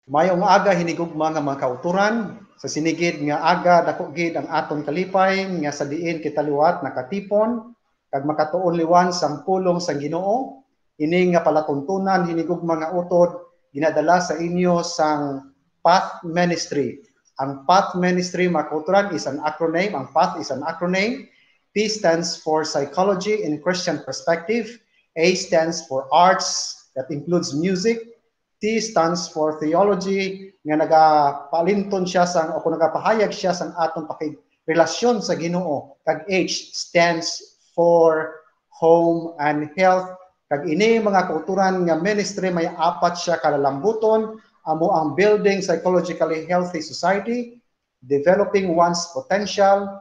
Mayong aga hinigugma nga mga kauturan sa sinigid nga aga dako gid ang aton kalipay nga sa diin kita liwat nakatipon kag makatuon liwan sang pulong sang Ginoo. Ini nga palatuntunan hinigugma nga utod ginadala sa inyo sang Path Ministry. Ang Path Ministry mga kauturan is an acronym. Ang Path is an acronym. P stands for Psychology in Christian Perspective. A stands for Arts, that includes music. T stands for theology, nga nagapalinton siya sang o kung nagapahayag siya sang aton pakirelasyon sa Ginoo. Kag H stands for home and health. Kag ini mga kauturan nga ministry may apat siya kalalambuton, amo ang building psychologically healthy society, developing one's potential,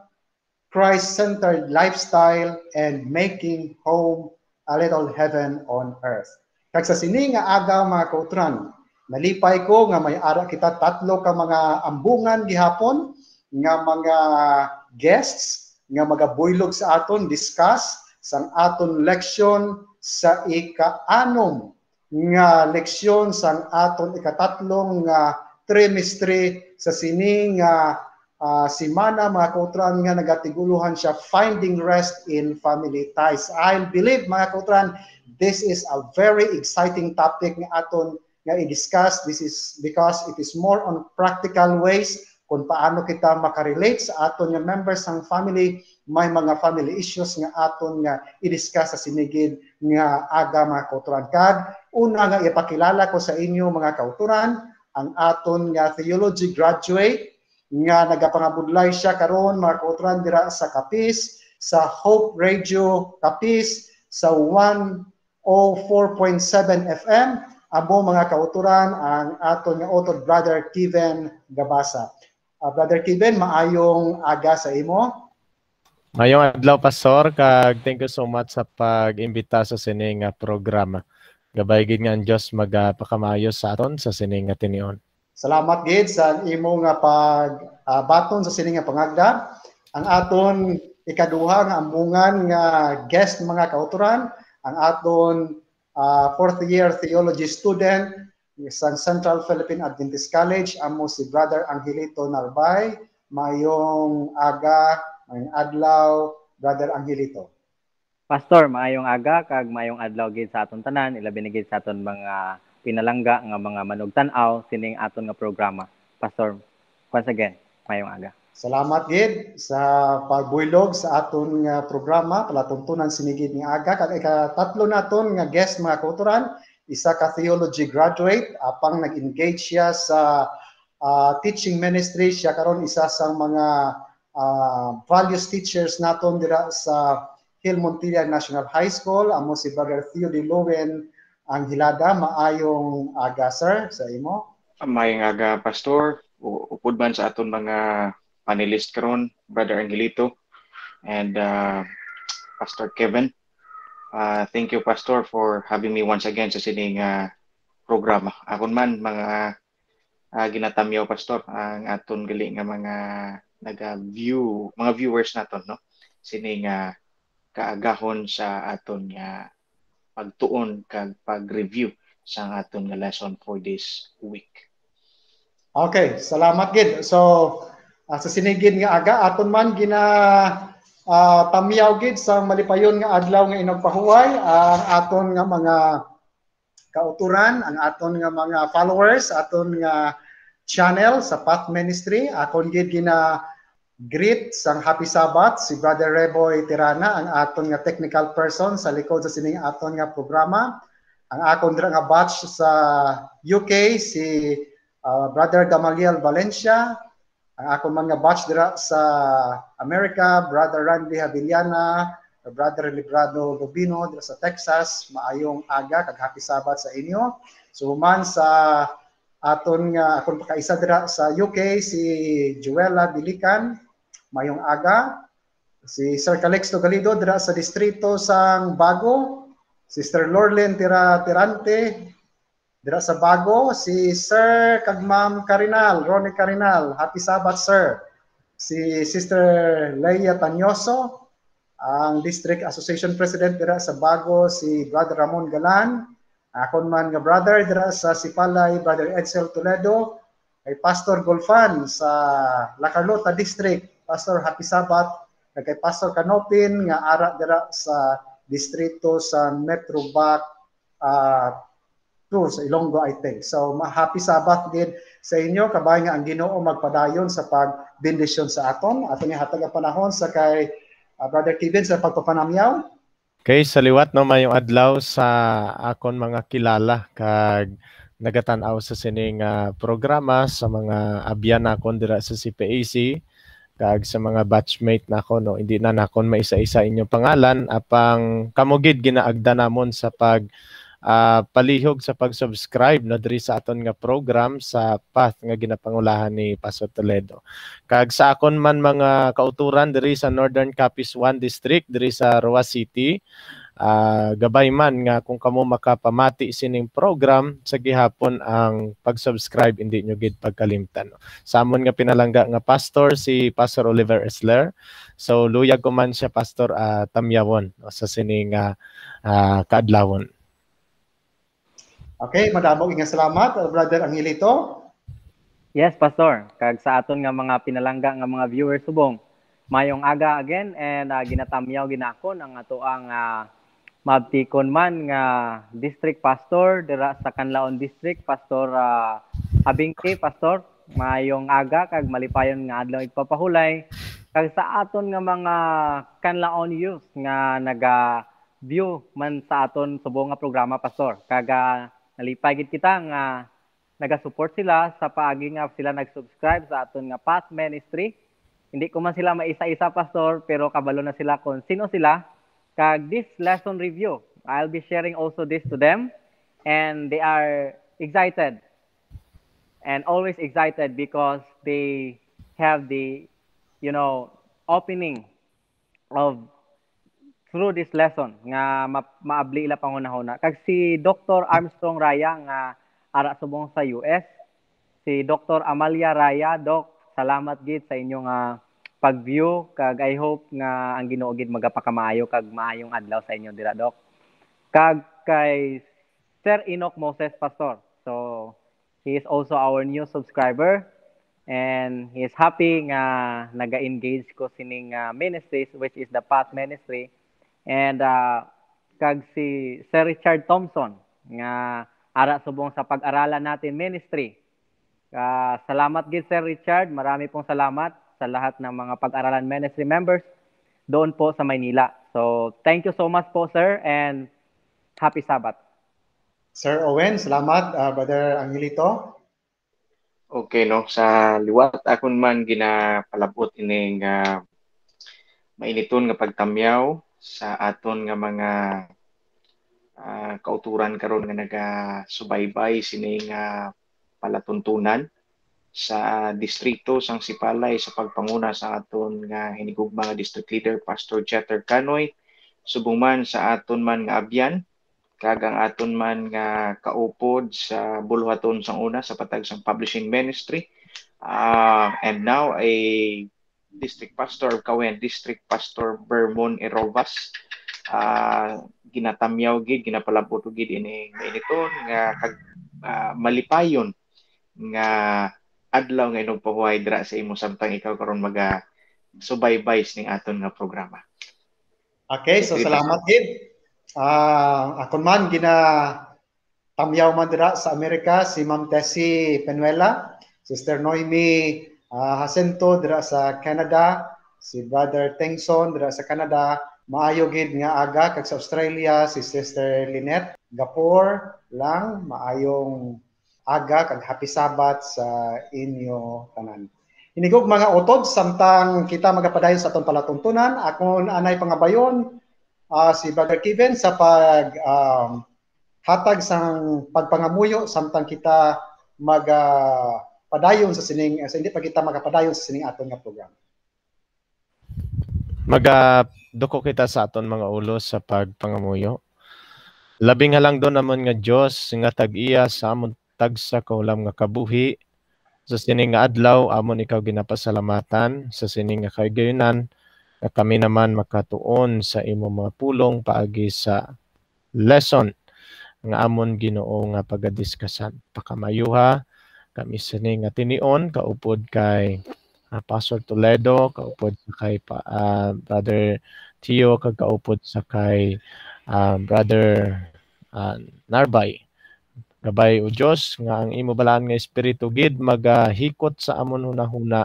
Christ-centered lifestyle, and making home a little heaven on earth. Kag sa sini nga aga mga kautran, nalipay ko nga may ara kita tatlo ka mga ambungan gihapon nga mga guests nga magabuylog sa aton discuss sang aton leksyon sa ika-anom nga leksyon sang aton ikatatlong nga trimestre sa sini nga simana mga kautran nga nagatiguluhan siya finding rest in family ties. I believe mga kautran, this is a very exciting topic nga aton nga i-discuss. This is because it is more on practical ways kung paano kita makarelate sa aton nga members ng family. May mga family issues nga aton nga i-discuss sa sinigid nga aga mga kauturan. Kag una nga ipakilala ko sa inyo mga kauturan ang aton nga theology graduate nga nagapangabudlay siya karon mga kauturan dira sa Capiz, sa Hope Radio Capiz, sa 104.7 FM. Abo mga kauturan ang aton nga utod Brother Kevin Gabasa. Brother Kevin, maayong aga sa imo. Mayong adlaw Pastor, kag thank you so much sa pag-imbita sa sining programa. Gabay gid nga ang Dios magpakamayo sa aton sa sining nga tinion. Salamat gid sa imo nga pagbaton sa sining nga pangagda. Ang aton ikaduha nga ambungan nga guest mga kauturan, ang aton fourth year theology student sa Central Philippine Adventist College, amo si Brother Angelito Narbay. Mayong aga, mayong adlaw, Brother Angelito. Pastor, maayong aga kag maayong adlaw gid sa aton tanan, ilabi na gid sa aton mga pinalangga nga mga manugtan-aw sining aton nga programa. Pastor, once again, maayong aga. Salamat gid sa pagbuylog sa aton nga programa palatuntunan sinigid nga aga kag ikatatlo naton nga guest mga kauturan, isa ka theology graduate, apang nag-engage siya sa teaching ministry. Siya karon isa sa mga values teachers naton dira sa Hill Montilla National High School. Amo si Brother Theo De Lowen ang Hilada. Maayong aga sir sa imo. Maayong aga Pastor. Upod man sa aton mga panelist karon, Brother Angelito and Pastor Kevin. Thank you Pastor for having me once again sa sining programa. Akon man mga ginatamyaw Pastor ang aton gali nga mga naga-view, mga viewers naton no. Sining kaagahon sa aton nga pagtuon kag pag-review sa aton nga lesson for this week. Okay, salamat gid. So sa sinigid nga aga aton man gina tamyaw gid sa malipayon nga adlaw nga inagpahuway ang aton nga mga kauturan, ang aton nga mga followers, aton nga channel sa Path Ministry. Akon gid gina greet sang Happy Sabbath si Brother Reboy Tirana, ang aton nga technical person sa likod sa sining aton nga programa. Ang akon dira nga batch sa UK si Brother Gamaliel Valencia. Ang akon man nga batch dira sa America, Brother Randy Havillana, Brother Librado Rubino dira sa Texas. Maayong aga kag Happy Sabbath sa inyo. So man sa aton nga akon pakaisa dira sa UK si Joella Dilican, mayong aga. Si Sir Calixto Galido dira sa distrito sang Bago, Sister Lorlen Tirante dira sa Bago, si Sir kag Ma'am Carinal, Ronnie Carinal, Happy Sabbath sir. Si Sister Leia Tanyoso, ang District Association President dira sa Bago, si Brother Ramon Galan, Akon man nga brother dira sa Sipalay, Brother Edsel Toledo, kay Pastor Golfan sa La Carlota District, Pastor Happy Sabat, kay Pastor Canopin nga ara dira sa distrito sa Metro Bac sa Ilonggo, I think. So happy Sabbath din sa inyo, kabay nga ang Ginoo magpadayon sa pagbendisyon sa aton. Ato ni hatag ang panahon sa kay Brother Kevin sa pagpapanamyaw. Okay, sa liwat no mayong adlaw sa akon mga kilala kag nagatanaw sa sining programa sa mga abyan nakon dira sa CPAC kag sa mga batchmate nako no hindi na nakon maisa-isa inyong pangalan apang kamugid ginaagda namon sa pag palihog sa pag-subscribe no diri sa aton nga program sa path nga ginapangulahan ni Pastor Toledo. Kag sa akon man mga kauturan diri sa Northern Capiz 1 District diri sa Roa City, gabay man nga kung kamo makapamati sining program sa gihapon ang pag-subscribe hindi nyo gid pagkalimtan. Sa amon nga pinalangga nga pastor si Pastor Oliver Esler. So luyag ko man siya Pastor tamyawon sa sining kaadlawon. Okay, madamog nga salamat, Brother Angelito. Yes, Pastor. Kag sa aton nga mga pinalangga nga mga viewers subong, mayong aga again and ginatamyaw ginakon ang ato ang mabtikon man nga district pastor dira sa Canlaon District, Pastor Abingke, Pastor. Mayong aga kag malipayon nga adlaw ipapahulay. Kag sa aton nga mga Canlaon youth nga naga-view man sa aton subong nga programa, Pastor. Kag nalipay gid kita nga naga-support sila sa paagi nga sila nag-subscribe sa aton nga Path Ministry. Hindi ko man sila maisa-isa, Pastor, pero kabalo na sila kung sino sila. Kag this lesson review, I'll be sharing also this to them, and they are excited and always excited because they have the opening of through this lesson nga maabli ila pangunahuna. Kag si Dr. Armstrong Raya nga ara subong sa US, si Dr. Amalia Raya, Doc, salamat gid sa inyong pag-view kag I hope nga ang Ginoo gid magapakamaayo kag maayong adlaw sa inyo dira, Doc. Kag kay Sir Enoch Moses, Pastor. So he is also our new subscriber and he is happy nga naga-engage ko sining ministries which is the Path Ministry. And kag si Sir Richard Thompson nga ara subong sa pag-aralan natin ministry. Salamat gid Sir Richard, marami pong salamat sa lahat ng mga pag-aralan ministry members doon po sa Maynila. So thank you so much po sir and happy Sabbath. Sir Owen, salamat Brother Angelito. Okay no, sa liwat akon man ginapalabot ining mainiton nga pagtamyaw sa aton nga mga kauturan karon nga nagasubaybay sining palatuntunan sa distrito sang Sipalay sa pagpanguna sa aton nga hinigugma nga district leader Pastor Jeter Canoy, subong man sa aton man nga abyan kag ang aton man nga kaupod sa buluhaton sang una sa patag sang publishing ministry, and now a District Pastor of Cauen, District Pastor Bermon Erovas. Ginatamyaw gid, ginapalabot gid ini initon nga kag malipayon nga adlaw nga inyong pahuway dira sa imo samtang ikaw karon maga subaybay ning aton nga programa. Okay, so salamat gid. Akon man tamyaw man dira sa Amerika si Ma'am Tessie Penuela, Sister Noemi Jacinto dira sa Canada, si Brother Tengson dira sa Canada, maayo gid nga aga kag sa Australia si Sister Lynette Gapor lang, maayong aga kag happy Sabbath sa inyo tanan. Hinigog mga utod samtang kita magapadayon sa aton palatuntunan, akon anay pangabayon si Brother Kevin sa pag hatag sang pagpangamuyo samtang kita padayon sa sining hindi pa kita magapadayon sa sining aton nga program. Magadoko kita sa aton mga ulos sa pagpangamuyo. Labi nga lang doon naman nga Dios nga tag-iya sa amon tagsa kaulam nga kabuhi sa sining nga adlaw amon ikaw ginapasalamatan sa sining nga kaygayonan na kami naman makatuon sa imo mga pulong paagi sa lesson nga amon Ginoo nga pagadiskasan. Pakamayuha kami sini nga tinion kaupod kay Pastor Toledo, kaupod sa kay Brother Tio, kag kaupod sa kay Brother Narbay. Gabay o Diyos nga ang imo balaan nga espiritu gid magahikot sa amon hunahuna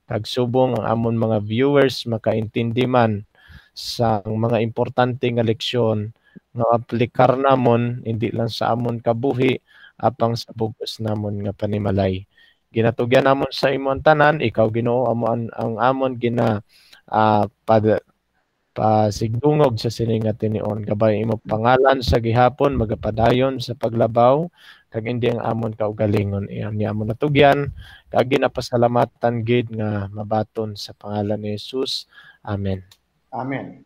kag subong ang amon mga viewers makaintindi man sa mga importante nga leksyon nga aplikar namon hindi lang sa amon kabuhi apang sa bugos namon nga panimalay. Ginatugyan namon sa imong tanan, ikaw Ginoo ang amon gina pasigdungog sa sini nga tinion. Gabay imo pangalan sa gihapon magapadayon sa paglabaw kag hindi ang amon kaugalingon iyan ni amon natugyan kag ginapasalamatan gid nga mabaton sa pangalan ni Jesus. Amen. Amen.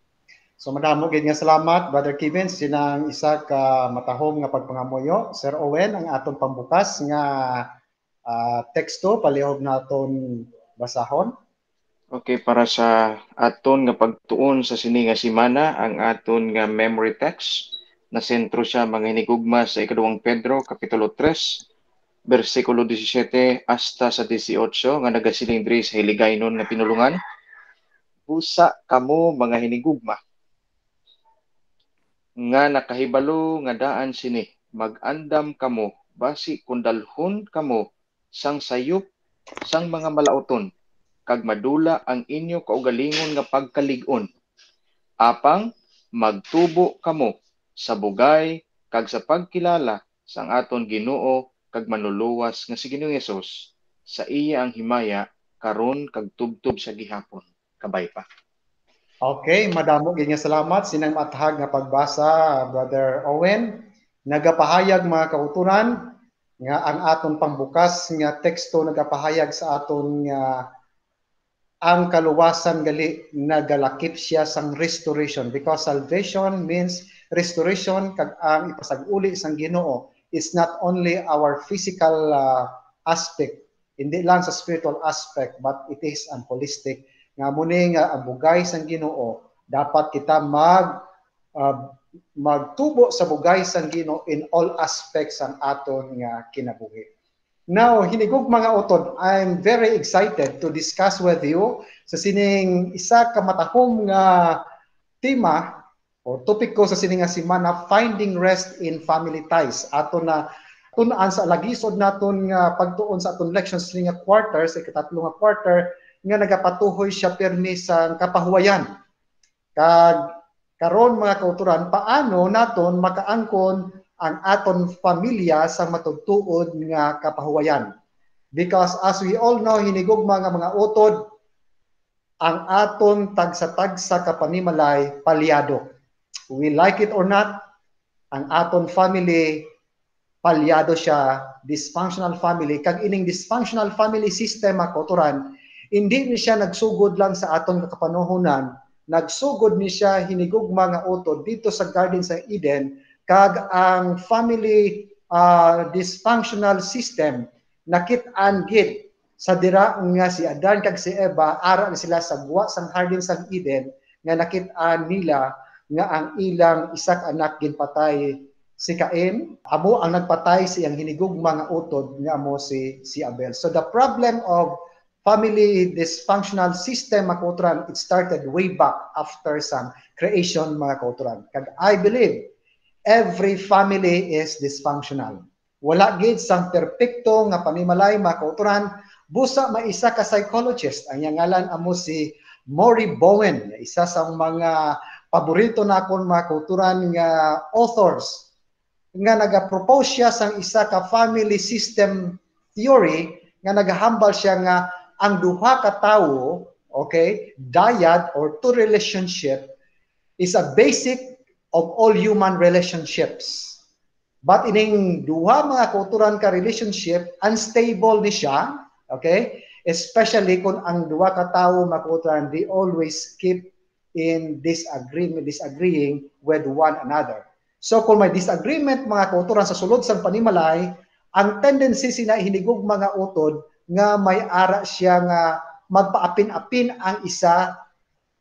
So madamo gid nga salamat Brother Kevin sinang isa ka matahom nga pagpangamuyo. Sir Owen ang aton pambukas nga teksto palihog naton basahon. Okay, para sa aton nga pagtuon sa sini nga semana, ang aton nga memory text na sentro siya mga hinigugma sa ikadawang Pedro kapitulo 3 bersikulo 17 hasta sa 18 nga nagasiling diri sa hiligaynon nga pinulungan. Busa kamo mga hinigugma nga nakahibalo nga daan sini, mag-andam kamo basi kundalhon kamo sang sayop sang mga malauton kag madula ang inyo kaugalingon nga pagkalig-on. Apang magtubo kamo sa bugay kag sa pagkilala sang aton Ginoo kag manluluwas nga si Ginoong Hesus sa iya ang himaya karon kag tubtob sa gihapon. Kabay pa. Okay, madamo gid nga salamat sinang matahag nga pagbasa Brother Owen. Nagapahayag mga kauturan nga ang aton pangbukas nga teksto nagapahayag sa aton nga ang kaluwasan gali nagalakip siya sang restoration because salvation means restoration kag ang ipasag-uli sang Ginoo is not only our physical aspect, hindi lang sa spiritual aspect but it is an holistic nga muni nga ang bugay sang Ginoo dapat kita magtubo sa bugay sang Ginoo in all aspects ang aton nga kinabuhi. Now, hinigog mga utod, I'm very excited to discuss with you sa sining isa ka matahom nga tema o topic ko sa sining nga semana, finding rest in family ties. Ato na tunaan sa lagisod naton nga pagtuon sa aton lections sining nga quarter, sa ikatatlo nga quarter nga nagapatuhoy siya pirmi sa kapahuwayan. Kag karon mga kauturan, paano naton makaangkon ang aton pamilya sa matugtuod nga kapahuwayan. Because as we all know, hinigugma nga mga utod, ang aton tagsa-tagsa kapanimalay palyado. We like it or not, ang aton family palyado siya, dysfunctional family. Kag ining dysfunctional family system mga kauturan, hindi ni siya nagsugod lang sa aton kakapanuhunan, nagsugod ni siya hinigugma nga utod dito sa Garden sa Eden. Kag ang family dysfunctional system nakit-an gid sa dira nga si Adan kag si Eva ara na sila sa guwa sang Garden sa Eden nga nakit-an nila nga ang ilang isak anak ginpatay si Cain, amo ang nagpatay siyang hinigugma nga utod nga amo si Abel. So the problem of family dysfunctional system mga kautran, it started way back after some creation mga kautran. Kag I believe every family is dysfunctional. Wala gid sang perpekto nga panimalay mga kauturan. Busa maisa ka psychologist ang ngalan amo si Maury Bowen, isa sa mga paborito nakon mga kauturan nga authors nga nagapropose siya sang isa ka family system theory nga nagahambal siya nga ang duha ka tawo, okay, dyad or two relationship is a basic of all human relationships. But ining duha mga kauturan ka relationship, unstable ni siya, okay? Especially kung ang duha ka tawo mga kauturan, they always keep in disagreeing with one another. So kung may disagreement mga kauturan sa sulod sang panimalay, ang tendency sina hinigog mga utod nga may ara siya nga magpaapin-apin ang isa,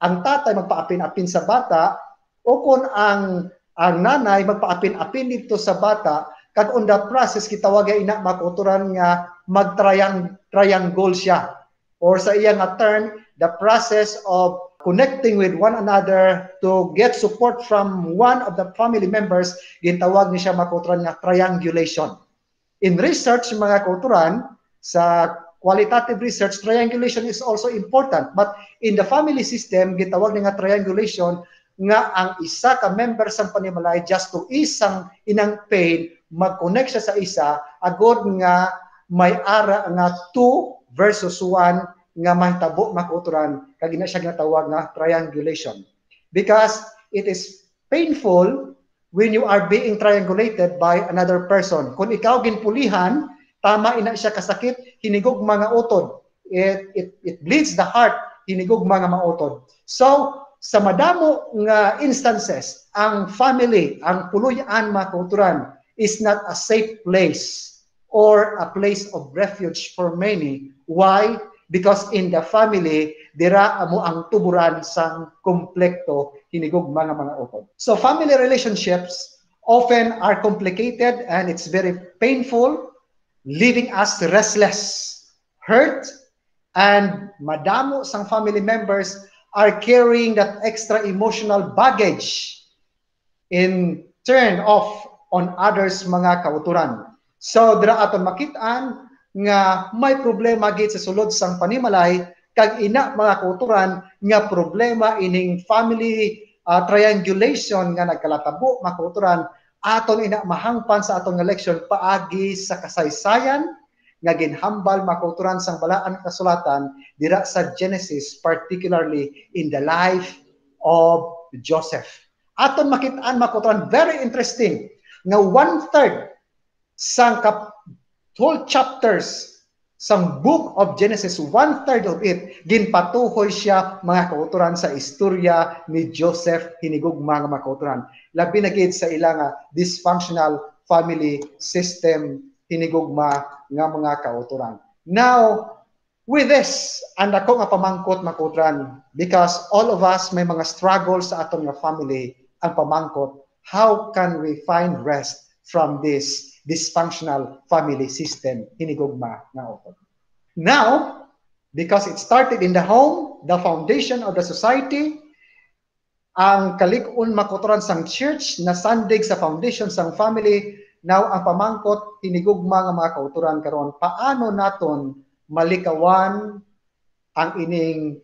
ang tatay magpaapin-apin sa bata, o kung ang ang nanay magpaapin-apin dito sa bata, kag on the process kitawag ina makuturan nga mag-triangle siya, or sa iyang nga term, the process of connecting with one another to get support from one of the family members, gintawag ni siya makuturan nga triangulation. In research mga kauturan, sa qualitative research, triangulation is also important, but in the family system gitawag ni nga triangulation nga ang isa ka member sang panimalay just to isang inang pain mag-connect siya sa isa agod nga may ara nga 2 versus 1 nga mahitabo makuturan kag ina siya ginatawag nga triangulation, because it is painful when you are being triangulated by another person. Kung ikaw ginpulihan, tama ina siya kasakit, hinigog mga utod, it bleeds the heart, hinigog mga mautod. So sa madamo nga instances, ang family, ang puloy-an makuturan is not a safe place or a place of refuge for many. Why? Because in the family, dira amo ang tuburan sang komplekto, hinigog mga utod. So family relationships often are complicated and it's very painful, leaving us restless, hurt, and madamo sang family members are carrying that extra emotional baggage in turn off on others mga kauturan. So dira aton makitaan nga may problema gid sa sulod sang panimalay, kag ina mga kauturan nga problema ining family triangulation nga nagkalatabo mga kauturan, aton ina mahangpan sa aton nga leksyon paagi sa kasaysayan nga ginhambal makuturan sang balaan kasulatan dira sa Genesis, particularly in the life of Joseph. Aton makitaan makuturan, very interesting nga 1/3 sang whole chapters sang book of Genesis, 1/3 of it ginpatuhoy siya mga kauturan sa istorya ni Joseph, hinigog mga kauturan, labi na gid sa ilang dysfunctional family system, hinigugma nga mga kauturan. Now, with this, and ako nga pamangkot makuturan, because all of us may mga struggles sa aton nga family, ang pamangkot, how can we find rest from this dysfunctional family system, hinigugma nga utod. Now, because it started in the home, the foundation of the society, ang kalig-on makuturan sang church na sandig sa foundation sang family. Now, ang pamangkot, hinigugma nga mga kauturan karon, paano naton malikawan ang ining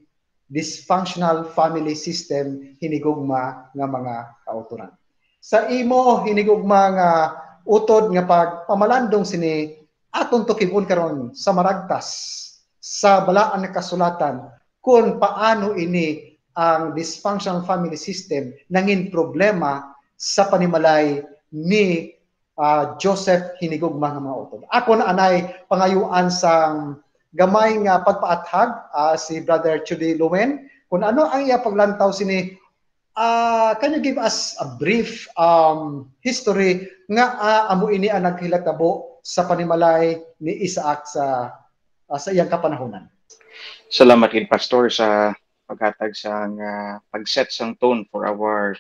dysfunctional family system, hinigugma nga mga kauturan. Sa imo, hinigugma nga utod nga pagpamalandong sini, aton tukibon karon sa maragtas, sa balaan na kasulatan, kung paano ini ang dysfunctional family system nangin problema sa panimalay ni Joseph, hinigugma nga mga utod. Ako na anay pangayuan sang gamay nga pagpaathag si Brother Chudy Lowen. Kung ano ang iya paglantaw sini, can you give us a brief history nga amo ini ang naghilakabo sa panimalay ni Isaac sa iyang kapanahonan? Salamat kay Pastor sa paghatag sang pag-set sang tone for our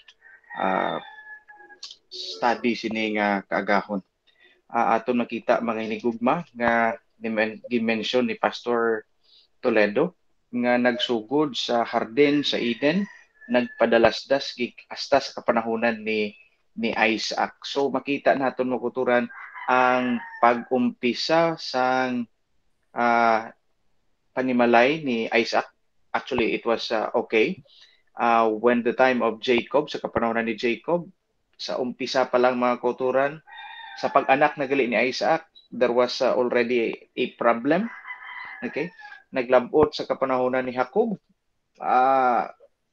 study sini nga kaagahon. Aton makita mga hinigugma nga dimension ni Pastor Toledo nga nagsugod sa hardin sa Eden, nagpadalasdas hasta sa kapanahunan ni Isaac. So makita naton makuturan ang pag-umpisa sang panimalay ni Isaac. Actually, it was okay. When the time of Jacob, sa kapanahunan ni Jacob, sa umpisa pa lang mga kauturan, sa pag-anak na gali ni Isaac, there was already a problem. Okay? Naglabot sa kapanahunan ni Jacob.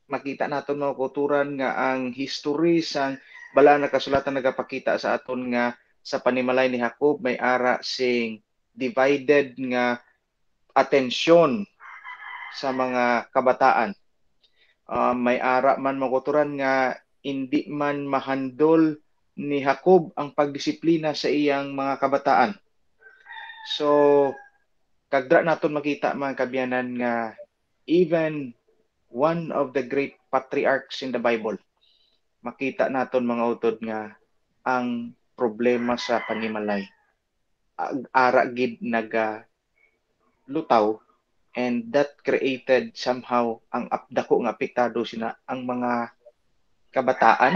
Makita natin mga kauturan nga ang history sang balaan na kasulatan nagapakita sa aton nga sa panimalay ni Jacob may ara sing divided nga atensyon sa mga kabataan. May ara man mga kauturan nga hindi man mahandol ni Jacob ang pagdisiplina sa iyang mga kabataan. So, kagdra naton makita mga kabyanan nga even one of the great patriarchs in the Bible, makita naton mga utod nga ang problema sa panimalay ara gid naga lutaw, and that created somehow ang dako nga apektado sina ang mga kabataan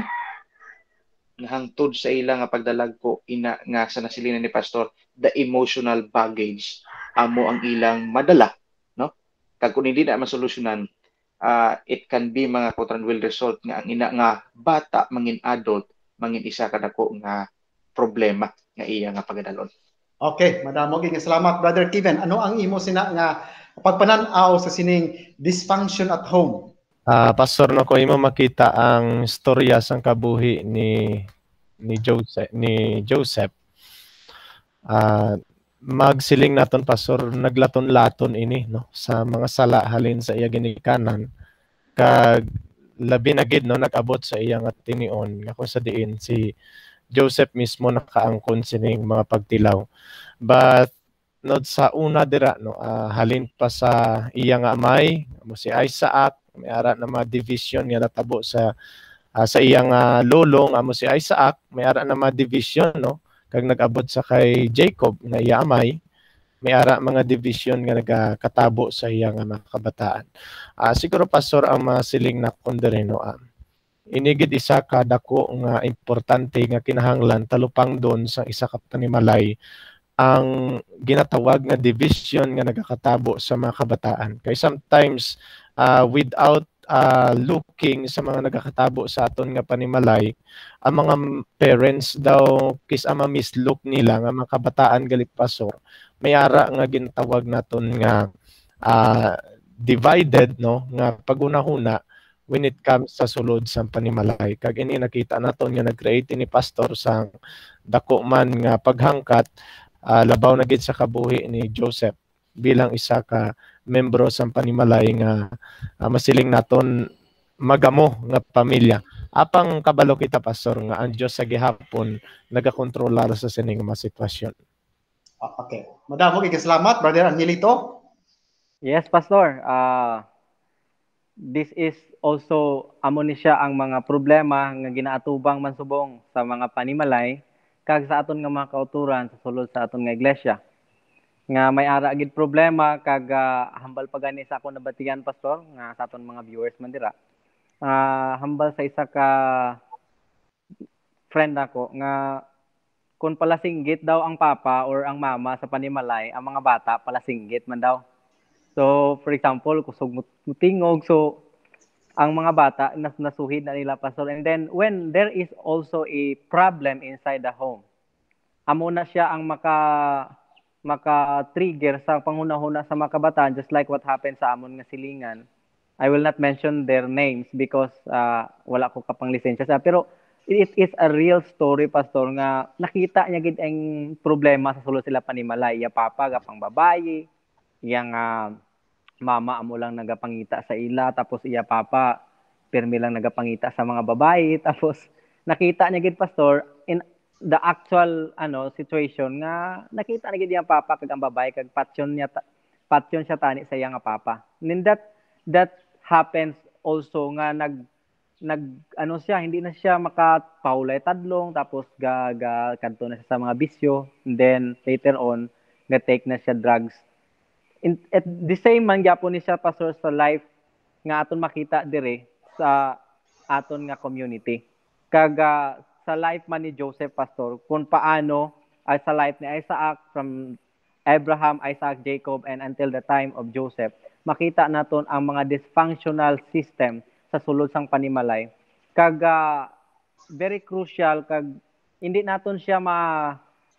nga hangtod sa ila nga pagdalagko ina nga sa nasilinan ni pastor, the emotional baggage amo ang ilang madala, no? Kag kung hindi na masolusyonan, it can be mga kutran will result nga ang ina nga bata mangin adult mangin isa kadako nga problema nga iya nga pagadalon. Okay, madamo nga salamat Brother Kevin. Ano ang imo sina nga pagpanan-aw sa sining dysfunction at home? Pastor, no ko imo makita ang storya sang kabuhi ni Joseph. Magsiling naton pastor, naglaton-laton ini no sa mga sala halin sa iya ginikanan, kag labi na gid no nag-abot sa iya nga tinion nga kung sa diin si Joseph mismo nakaangkon sining mga pagtilaw. But no sa una dira no halin pa sa iya nga amay mo si Isaac, may ara na mga division nga natabo sa iya nga lolo nga mo si Isaac, may ara na mga division no kag nag-abot sa kay Jacob nga iya amay, may ara mga division nga nagakatabo sa iya nga mga kabataan. Siguro pastor ang masiling na kondere no inigid isa ka dako nga importante nga kinahanglan talupang doon sa isa ka panimalay ang ginatawag nga division nga nagakatabo sa mga kabataan. Kay sometimes without looking sa mga nagakatabo sa aton nga panimalay, ang mga parents daw kis ama mislook nila nga mga kabataan galit pastor, may ara nga ginatawag naton nga divided no nga pagunahuna when it comes sa sulod sa panimalay. Kag ini nakita naton nga nag-create ni pastor sang dako man nga paghangkat labaw na gid sa kabuhi ni Joseph bilang isa ka membro sa panimalay nga masiling naton magamo nga pamilya. Apang kabalo kita pastor nga ang Dios sa gihapon nagakontrolar sa sining mga sitwasyon. Okay. Madamo kay salamat Brother Angelito. Yes, pastor. This is also amo ni siya ang mga problema nga ginaatubang man subong sa mga panimalay kag sa aton nga mga kauturan sa sulod sa aton nga iglesia. Nga may ara gid problema kag hambal pa gani sa akong nabatian pastor nga sa aton mga viewers man dira. Hambal sa isa ka friend ako nga kung palasinggit daw ang papa or ang mama sa panimalay, ang mga bata palasinggit man daw. So, for example, kusog mutingog, so ang mga bata nasuhid na nila pastor. And then when there is also a problem inside the home, amo na siya ang maka-trigger sa panghuna-huna sa mga kabataan, just like what happened sa amon nga silingan. I will not mention their names because wala ko kapang lisensya sa, pero it is a real story pastor nga nakita niya gid ang problema sa sulod sila panimalay. Iya papa gapang babayi, yang mama amo lang nagapangita sa ila, tapos iya papa pirmi lang nagapangita sa mga babae, tapos nakita niya gid pastor in the actual situation nga nakita na gid yang papa kag ang babae kag patyon siya tani sa iya nga papa. And that happens also nga siya, hindi na siya makapaulay tadlong, tapos kanto na siya sa mga bisyo, and then later on take na siya drugs. At the same man gyapon ni siya pastor sa life nga aton makita dire sa aton nga community. Kag sa life man ni Joseph pastor kung paano sa life ni Isaac, from Abraham, Isaac, Jacob, and until the time of Joseph, makita naton ang mga dysfunctional system sa sulod sang panimalay. Kag very crucial kag hindi naton siya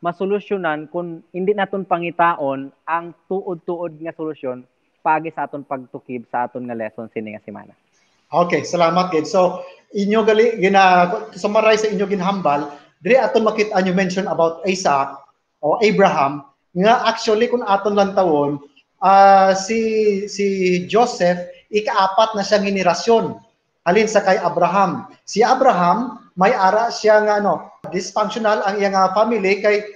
masolusyonan kung hindi naton pangitaon ang tuod-tuod nga solusyon pagi sa aton pagtukib sa aton nga lesson sini nga semana. Okay, salamat gid. So inyo gali summarize sa inyo ginhambal, dire aton makita nyo mention about Isaac o Abraham nga actually kung aton lang tawon si Joseph ikaapat na siyang henerasyon halin sa kay Abraham. Si Abraham may ara siya nga dysfunctional ang iyang family, kay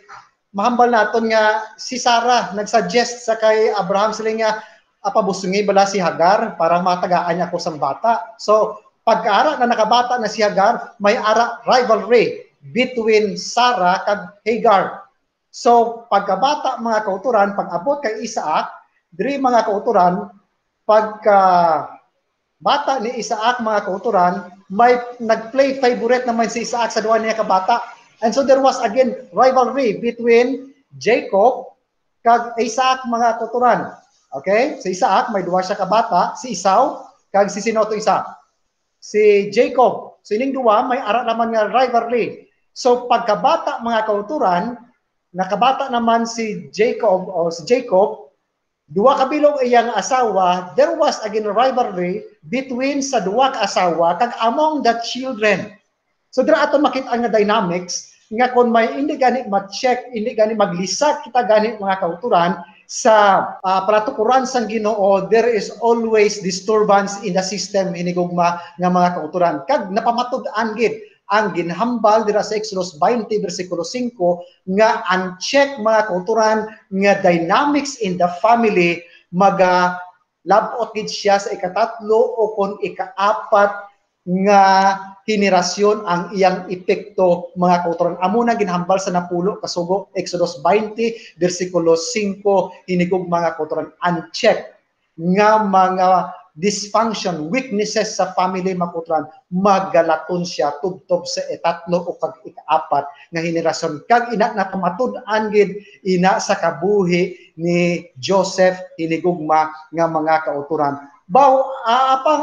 mahambal naton nga si Sarah nagsuggest sa kay Abraham sila nga pabusungin bala si Hagar para matagaan niya ko sang bata. So pagkaara na nakabata na si Hagar, may ara rivalry between Sarah kag Hagar. So pagkabata mga kauturan, pag-abot kay Isaac, diri mga kauturan, pagka bata ni Isaac mga kauturan, may nag-play favorite naman si Isaac sa duwa niya kabata. And so there was again rivalry between Jacob kag Isaac mga kauturan. Okay? Si Isaac may duwa siya kabata, si Esau kag si sino to isa? Si Jacob. So ining duwa may ara naman nga rivalry. So pagkabata mga kauturan, nakabata naman si Jacob o si Jacob, duwa kabilog iyang asawa, there was again a rivalry between sa duwa ka asawa kag among the children. So dira aton makita nga dynamics nga kung may hindi gani ma-check, hindi gani maglisad kita gani mga kauturan sa palatukuran sang Ginoo, there is always disturbance in the system hinigugma nga mga kauturan. Kag napamatud-an gid ang ginhambal dira sa Exodus 20 bersikulo 5 nga uncheck mga kauturan nga dynamics in the family maga labot gid siya sa ikatatlo o kon ikaapat nga henerasyon ang iyang epekto mga kauturan. Amo na ginhambal sa napulo kasugo Exodus 20 bersikulo 5 hinigog mga kauturan, uncheck nga mga dysfunction, weaknesses sa family mga kauturan, magalaton siya tubtob sa itatlo o kag ikaapat nga henerasyon. Kag ina napamatud-an gid ina sa kabuhi ni Joseph hinigugma nga mga kauturan. Baw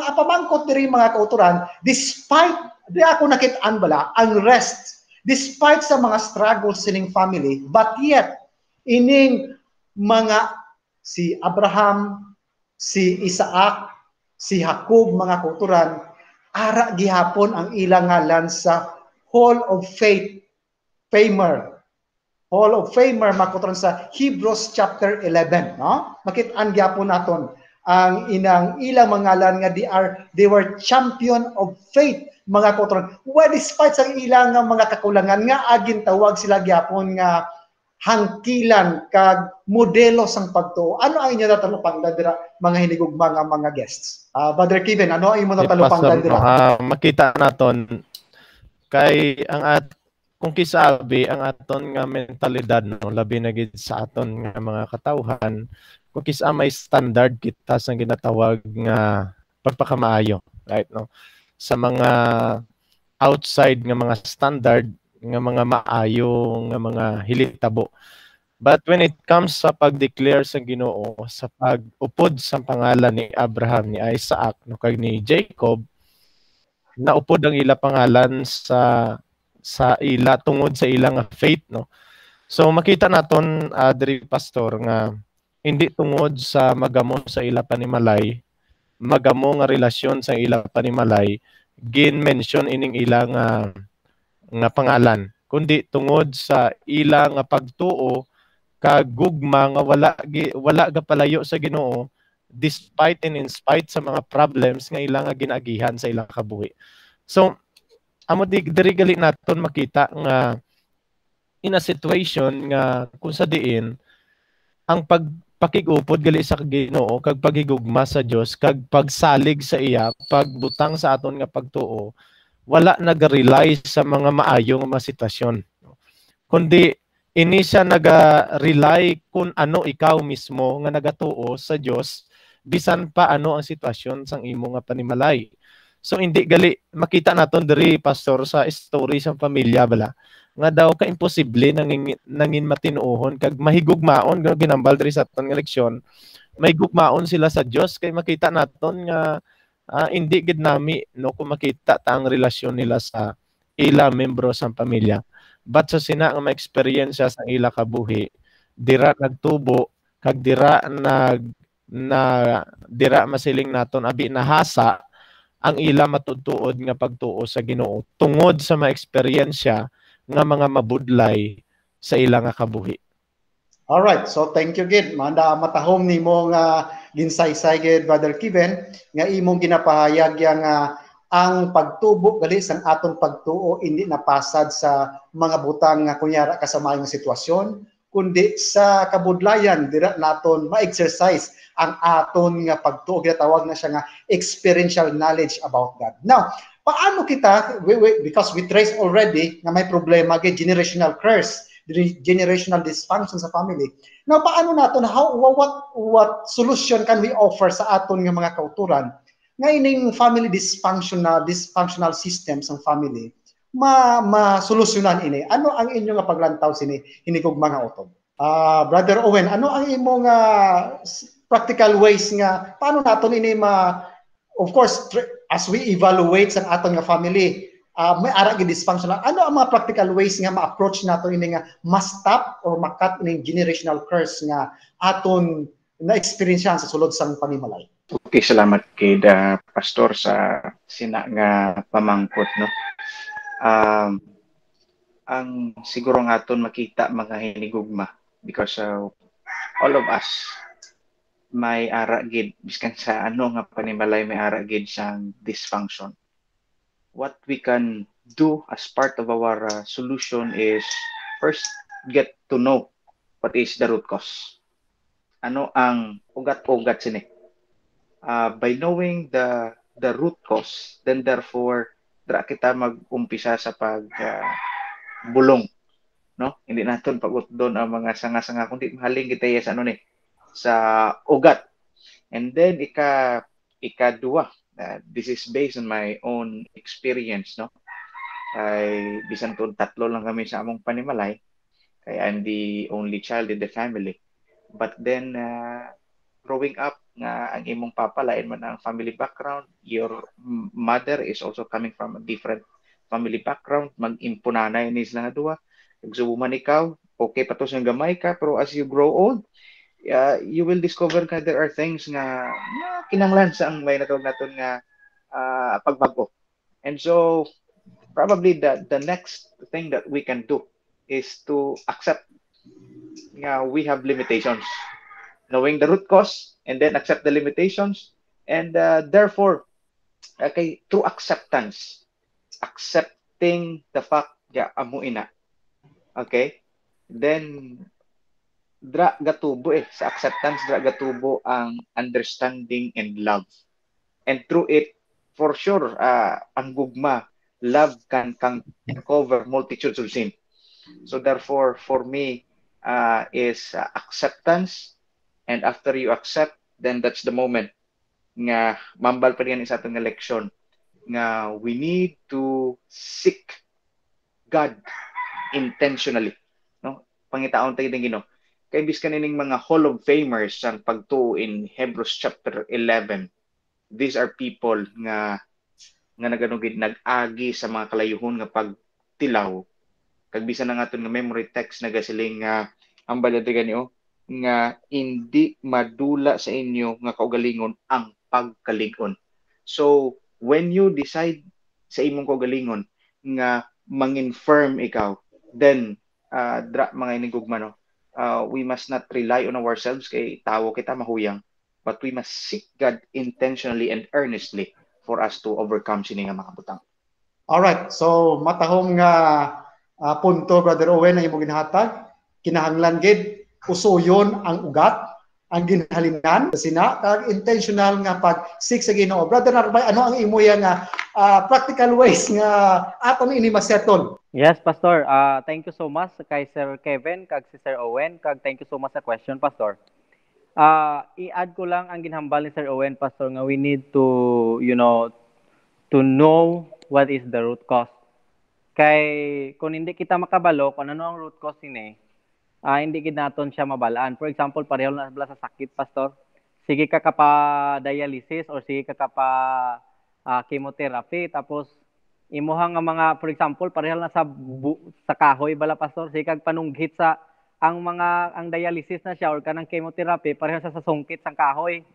apamangkot diri mga kauturan, despite di ako nakit-an bala ang rest, despite sa mga struggles sining family, but yet ining mga si Abraham, si Isaac, si Jacob mga kauturan, ara gihapon ang ilang ngalan sa Hall of Faith Famer. Hall of Famer mga kauturan sa Hebrews chapter 11, no? Makit-an gihapon naton ang ilang mangalan nga they were champion of faith mga kauturan. Well, despite sa ilang mga kakulangan nga agin tawag sila gyapon nga hangkilan kag modelo sang pagtuo. Ano ang inyo natalupang dira mga hinigugma nga mga guests? Brother Kevin, ano ang imo natalupang dira? Makita naton kay kung kisabi ang aton nga mentalidad no labi na gid sa aton nga mga katawhan, kung kisa may standard kita sa ginatawag nga pagpakamaayo, right, no? Sa mga outside nga mga standard nga mga maayo nga mga hilitabo. But when it comes sa pag-declare sa Ginoo, sa pag-upod sa pangalan ni Abraham, ni Isaac, no kag ni Jacob, naupod ang ila pangalan sa ila tungod sa ilang faith, no. So makita naton diri pastor nga hindi tungod sa magamo sa ila panimalay, magamo nga relasyon sa ila panimalay, gin-mention ining ila nga pangalan, kundi tungod sa ila nga pagtuo kag gugma nga wala ga palayo sa Ginoo despite and in spite sa mga problems nga ila nga ginagihan sa ilang kabuhi. So amo diri gali naton makita nga in a situation nga kung sa diin ang pakigupod gali sa Ginoo kag paghigugma sa Dios kag pagsalig sa iya, pagbutang sa aton nga pagtuo, wala nag-rely sa mga maayo nga sitwasyon, kundi ini siya naga-rely kung ano ikaw mismo nga nagatuo sa Dios bisan pa ano ang sitwasyon sang imo nga panimalay. So hindi gali makita naton diri pastor sa story sa pamilya bala nga daw ka imposible nangin matinuohon kag mahigugmaon nga ginambal diri sa aton nga leksyon, mahigugmaon sila sa Dios kay makita naton nga hindi gid nami no kung makita ta ang relasyon nila sa ila membro sa pamilya, but sa sina nga ma-experience sa ila kabuhi, dira nagtubo kag dira dira masiling naton abi nahasa ang ila matutuod nga pagtuo sa Ginoo tungod sa ma-experience nga mga mabudlay sa ilang kabuhi. All right, so thank you gid. Manda matahom nimo nga ginsaysay gid Brother Kevin nga imong ginapahayag nga ang pagtubo gali sang aton pagtuo hindi napasad sa mga butang nga kunyara kasama nga sitwasyon, kundi sa kabudlayan dira naton ma-exercise ang aton nga pagtuo, ginatawag na siya nga experiential knowledge about God. Now, paano kita, because we trace already na may problema kay generational curse, generational dysfunction sa family. Now, paano naton, what solution can we offer sa aton nga mga kauturan nga ining family dysfunctional systems ng family ma-solusyonan ini? Ano ang inyo nga paglantaw sini hinikog mga otob? Brother Owen, ano ang imong practical ways nga paano naton ini of course as we evaluate sa aton nga family may ara gid dysfunctional, ano ang mga practical ways nga ma-approach naton ini nga ma-stop or makat ini generational curse nga aton na experience sa sulod sang panimalay? Okay, salamat kay pastor sa sina nga pamangkot, no. Ang siguro nga aton makita mga hinigugma because all of us may ara gid biskan sa ano nga panimalay may ara gid sang dysfunction. What we can do as part of our solution is first get to know what is the root cause. Ano ang ugat-ugat sini? By knowing the root cause, then therefore dra kita mag-umpisa sa bulong, no? Hindi naton pag-utdon ang mga sanga-sanga kundi mahaling kita sa ano ni sa ugat. And then ikadua, this is based on my own experience, no? Ay bisan tun tatlo lang kami sa among panimalay, kay I'm the only child in the family. But then growing up nga ang imong papa lain man ang family background, your mother is also coming from a different family background, mag-impunanay ni sila nga duwa, nagsubuman ikaw, okay pa to sa gamay ka, pero as you grow old, you will discover nga there are things nga kinanglan sa ang may natawag naton nga pagbago. And so probably the next thing that we can do is to accept nga we have limitations, knowing the root cause and then accept the limitations, and therefore through acceptance, accepting the fact amo ina, okay, then dra gatubo sa acceptance, dra gatubo ang understanding and love, and through it for sure ang gugma, love can cover multitudes of sin. So therefore for me is acceptance. And after you accept, then that's the moment nga mambal pa rin sa atong leksyon nga we need to seek God intentionally, no? Pangitaon tayo din Ginoo. Kay bis kanining mga Hall of Famers ang pagtuo in Hebrews chapter 11. These are people nga naganugid nag-agi sa mga kalayuhon nga pagtilaw. Kag bisan na nga aton nga memory text nagasiling nga ang baladigan niyo nga hindi madula sa inyo nga kaugalingon ang pagkalig-on. So when you decide sa imong kaugalingon nga manginfirm ikaw, then mga inigugma, no, we must not rely on ourselves kay tawo kita mahuyang, but we must seek God intentionally and earnestly for us to overcome sini nga mga butang. Alright, so matahom nga punto, Brother Owen, ang imong ginhatag, kinahanglan gid usuyon ang ugat, ang ginhalinan sina kag intentional nga pag-seek sa Ginoo. Brother Narbay, ano ang imo nga practical ways nga aton ini masettle? Yes, Pastor. Thank you so much kay Sir Kevin kag si Sir Owen, kag thank you so much sa question, Pastor. I-add ko lang ang ginhambal ni Sir Owen, Pastor, nga we need to to know what is the root cause. Kay kung hindi kita makabalo kung ano ang root cause ini, hindi gid naton siya mabalaan. For example, pareho na bala sa sakit, Pastor. Sige ka pa dialysis or sige ka pa chemotherapy, tapos imuha nga mga, for example, pareho na sa kahoy bala, Pastor. Sige kag panunghit sa ang dialysis na siya or kanang chemotherapy, pareho sa sungkit sang kahoy.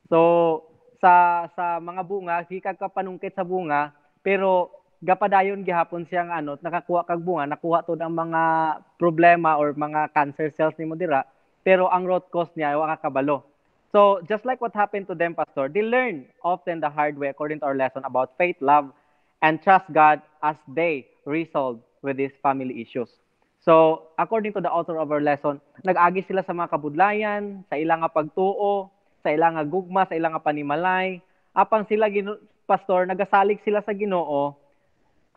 So sa mga bunga, sige kag panungkit sa bunga, pero gapadayon gihapon siya nga nakakuha kag bunga, nakuha tud ang mga problema or mga cancer cells nimo dira, pero ang root cause niya wa ka kabalo. So just like what happened to them, Pastor, they learn often the hard way according to our lesson about faith, love, and trust God as they resolve with these family issues. So, according to the author of our lesson, nag-agi sila sa mga kabudlayan, sa ilang nga pagtuo, sa ilang nga gugma, sa ilang nga panimalay. Apang sila, pastor, nagasalig sila sa Ginoo,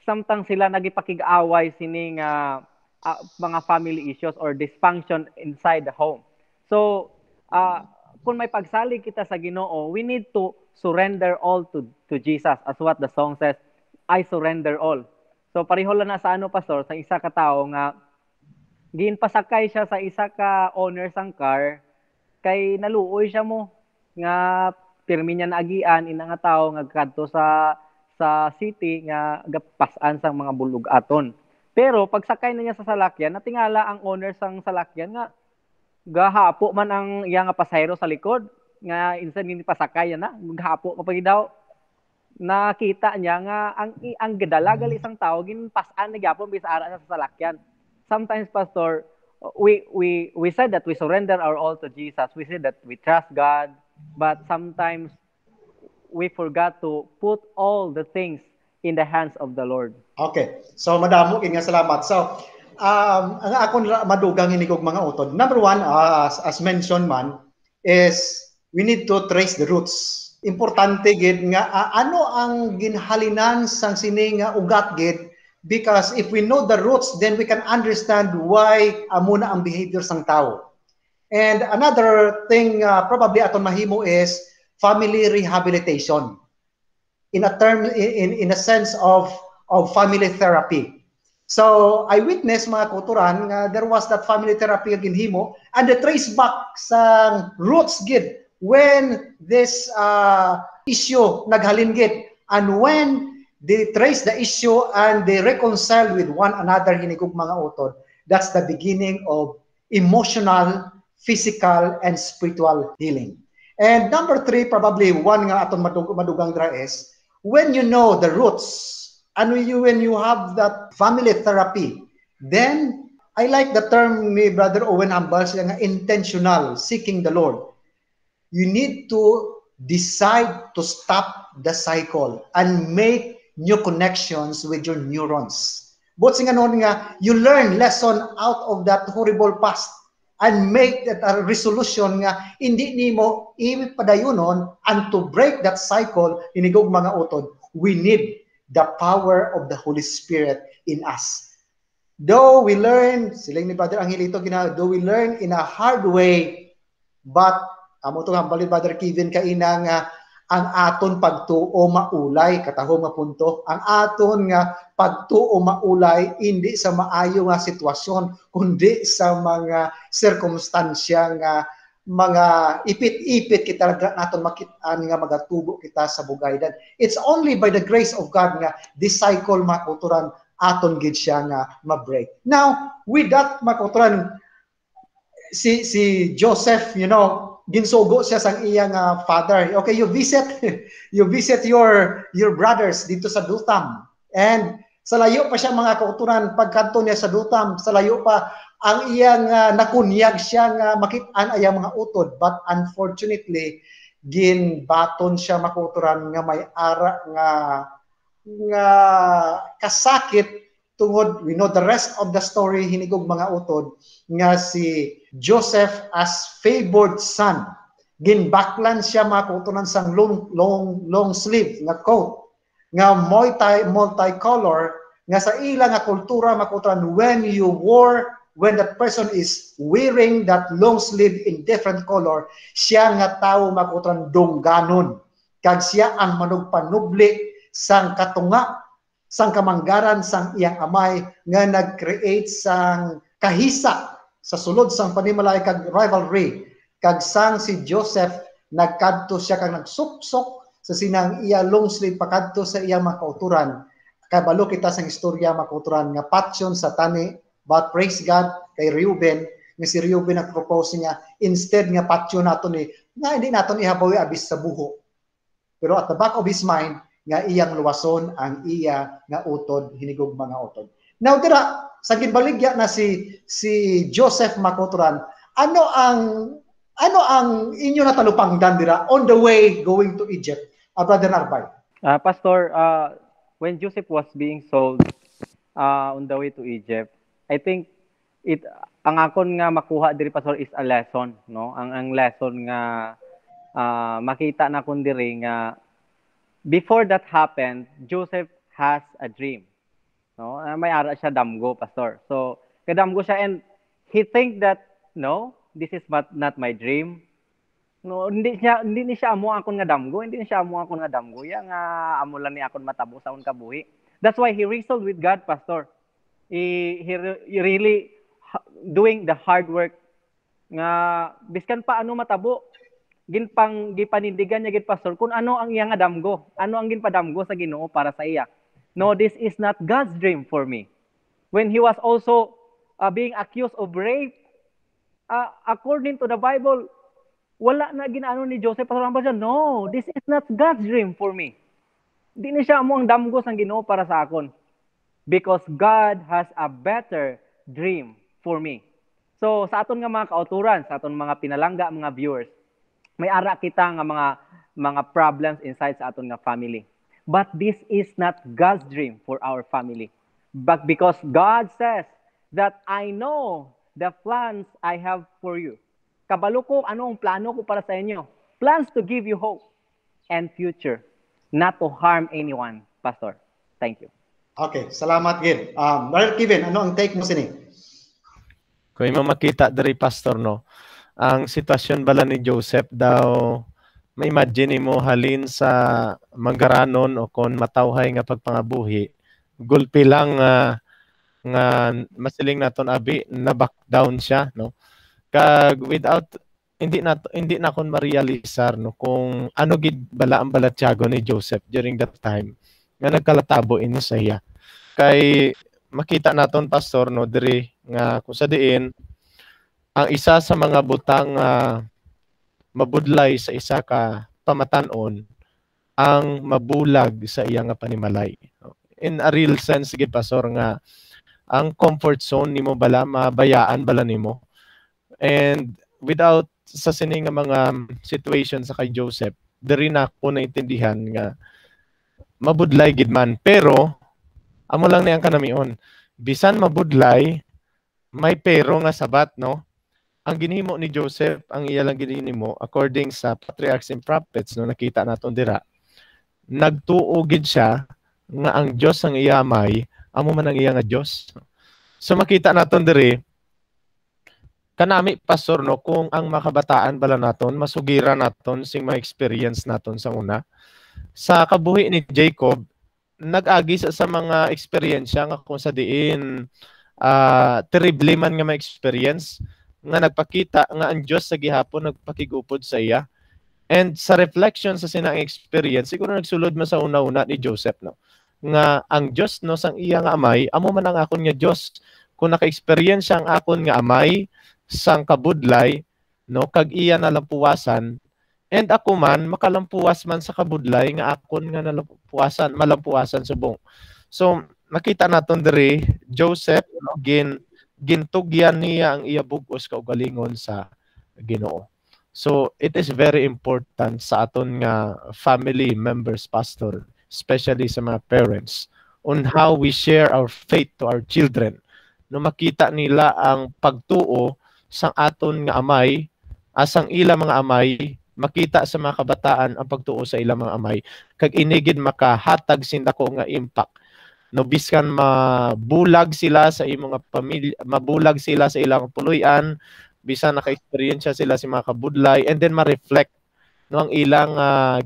samtang sila nagipakig-away sining mga family issues or dysfunction inside the home. So, kung may pagsalig kita sa Ginoo, we need to surrender all to Jesus, as what the song says, I surrender all. So, pareho lang na sa pastor, sa isa ka tao nga, ginpasakay siya sa isa ka owner sang car, kay naluoy siya mo, nga pirmi niya naagian, ina nga tao, nga kadto sa city, nga gapasan sang mga bulog aton. Pero, pagsakay na niya sa salakyan, natingala ang owner sang salakyan nga, gahapo man ang iya nga pasahero sa likod, nga insan hindi pasakay na, gahapo kapag daw, nakita niya nga ang gadalagal isang tao ginpasan na gyapon bis ara sa salakyan. Sometimes, pastor, we said that we surrender our all to Jesus. We said that we trust God, but sometimes we forgot to put all the things in the hands of the Lord. Okay. So madamo kay nga salamat. So ang akon madugang hinigog mga utod. Number one, as mentioned man, is we need to trace the roots. Importante gid nga ano ang ginhalinan sang sini nga ugat gid, because if we know the roots, then we can understand why amuna ang behavior sang tao. And another thing probably aton mahimo is family rehabilitation. In a sense of family therapy. So I witnessed mga kuturan nga there was that family therapy ginhimo, and the trace back sa roots gid when this issue naghalin gid, and when they trace the issue and they reconcile with one another hinigog mga utod, that's the beginning of emotional, physical, and spiritual healing. And number three, probably one nga aton madugang dra is when you know the roots and when you have that family therapy, then I like the term ni Brother Owen Ambal, nga intentional, seeking the Lord. You need to decide to stop the cycle and make new connections with your neurons. But singa noon nga, you learn lesson out of that horrible past and make that a resolution nga hindi nimo ipadayonon, and to break that cycle hinigog mga utod, we need the power of the Holy Spirit in us. Though we learn, sila ni Brother Angelito though we learn in a hard way, but amo to hambali Brother Kevin kaina nga ang aton pagtuo maulay, katahom nga punto, ang aton nga pagtuo maulay hindi sa maayo nga sitwasyon, kundi sa mga sirkumstansya nga mga ipit-ipit kita naton makit-an nga magatubo kita sa bugaydan. It's only by the grace of God nga this cycle makuturan aton gid siya nga ma-break. Now, with that makuturan, si Joseph, ginsugo siya sang iyang father. Okay, you visit your brothers dito sa Dutam. And sa layo pa siya mga kauturan, pagkanto niya sa Dutam, sa layo pa ang iyang nakunyag siya nga makit-an ayang mga utod, but unfortunately ginbaton siya makuturan nga may ara nga kasakit tungod, we know the rest of the story hinigog mga utod, nga si Joseph as favored son, ginbaklan siya makutunan sang long sleeve nga coat nga multicolor, nga sa ilang nga kultura makutunan when that person is wearing that long sleeve in different color, siya nga tao makutunan dungganon, kag siya ang manugpanubli sang katunga, sang kamanggaran sang iyang amay, nga nag-create sang kahisa sa sulod sang panimalay kag rivalry, kag sang si Joseph nagkadto siya kag nagsuksok sa sinang iya long sleeve pakadto sa iyang mga kauturan. Kabalo kita sang istorya mga kauturan nga patyon sa tani, but praise God kay Reuben, nga si Reuben nag-propose niya, instead nga patyon nato ni nga hindi naton ihabawi abis sa buho, pero at the back of his mind nga iyang luwason ang iya nga utod hinigog mga utod. Now dira sa ginbaligya na si Joseph makuturan, ano ang inyo natalupangdan dira on the way going to Egypt, Brother Arbay? Pastor, when Joseph was being sold on the way to Egypt, I think ang akon nga makuha diri pastor is a lesson, no? Ang lesson nga makita na kun diri nga before that happened, Joseph has a dream. No? May ara siya damgo, pastor. So, kadamgo siya and he think that no, this is not my dream. No, hindi ni siya amo akon nga damgo, hindi ni siya amo akon nga damgo. Ya nga amo lang ni akon matabo sa akon kabuhi. That's why he wrestled with God, pastor. He really doing the hard work nga biskan pa ano matabo gipanindigan niya gid pastor kung ano ang iya nga damgo, ano ang ginpadamgo sa Ginoo para sa iya. No, this is not God's dream for me. When he was also being accused of rape, according to the Bible, wala na ginano ni Joseph pastor ang no, this is not God's dream for me. Di ni siya amo ang damgo sa Ginoo para sa akon. Because God has a better dream for me. So, sa aton nga mga kauturan, sa aton mga pinalangga, mga viewers, may ara kita nga mga problems inside sa aton nga family. But this is not God's dream for our family. But because God says that I know the plans I have for you. Kabalo ko ano ang plano ko para sa inyo. Plans to give you hope and future, not to harm anyone, Pastor. Thank you. Okay, salamat gid. Brother Kevin, ano ang take mo sini? Kung mo makita diri pastor no, ang sitwasyon bala ni Joseph daw may imagine mo halin sa manggaranon o kon matawhay nga pagpangabuhi, gulpi lang nga masiling naton abi na back down siya no. Kag without hindi na kon ma-realisar no kung ano gid bala ang balatyago ni Joseph during that time nga nagkalatabo ini sa iya. Kay makita naton pastor no diri nga kung sa diin ang isa sa mga butang mabudlay sa isa ka pamatanon ang mabulag sa iya nga panimalay. In a real sense gid pastor nga ang comfort zone nimo bala mabayaan bala nimo. And without sa sini nga mga situation sa kay Joseph, diri na ko naintindihan nga mabudlay gid man pero amo lang niyang kanamion. Bisan mabudlay, may pero nga sabat, no? Ang ginhimo ni Joseph, ang iya lang ginhimo, according sa patriarchs and prophets, no, nakita naton dira, nagtuo gid siya nga ang Dios ang iya may, amo man ang iya nga Dios. So makita naton diri, kanami pastor no, kung ang makabataan bala naton, masugira naton sing mga experience naton sa una. Sa kabuhi ni Jacob, nag-agi sa mga experience nga kung sa diin terrible man nga ma-experience nga nagpakita nga ang Dios sa gihapon nagpakigupod sa iya. And sa reflection sa sinang experience, siguro nagsulod man sa una-una ni Joseph no nga ang Dios no sang iya nga amay amo man ang akon nga Dios. Kung naka-experience ang akon nga amay sang kabudlay no kag iya nalampuwasan, and ako man makalampuwas man sa kabudlay nga akon nga malampuwasan subong. So makita naton diri Joseph no, gintugyan niya ang iya bug-os kaugalingon sa Ginoo. So it is very important sa aton nga family members pastor, especially sa mga parents, on how we share our faith to our children. No makita nila ang pagtuo sang aton nga amay, asang ila mga amay makita sa mga kabataan ang pagtuo sa ilang mga amay kag inigid makahatag sindako nga impact no biskan mabulag sila sa imong pamilya, mabulag sila sa ilang puloy-an, bisan naka-experience sila sa mga kabudlay, and then ma-reflect no ang ilang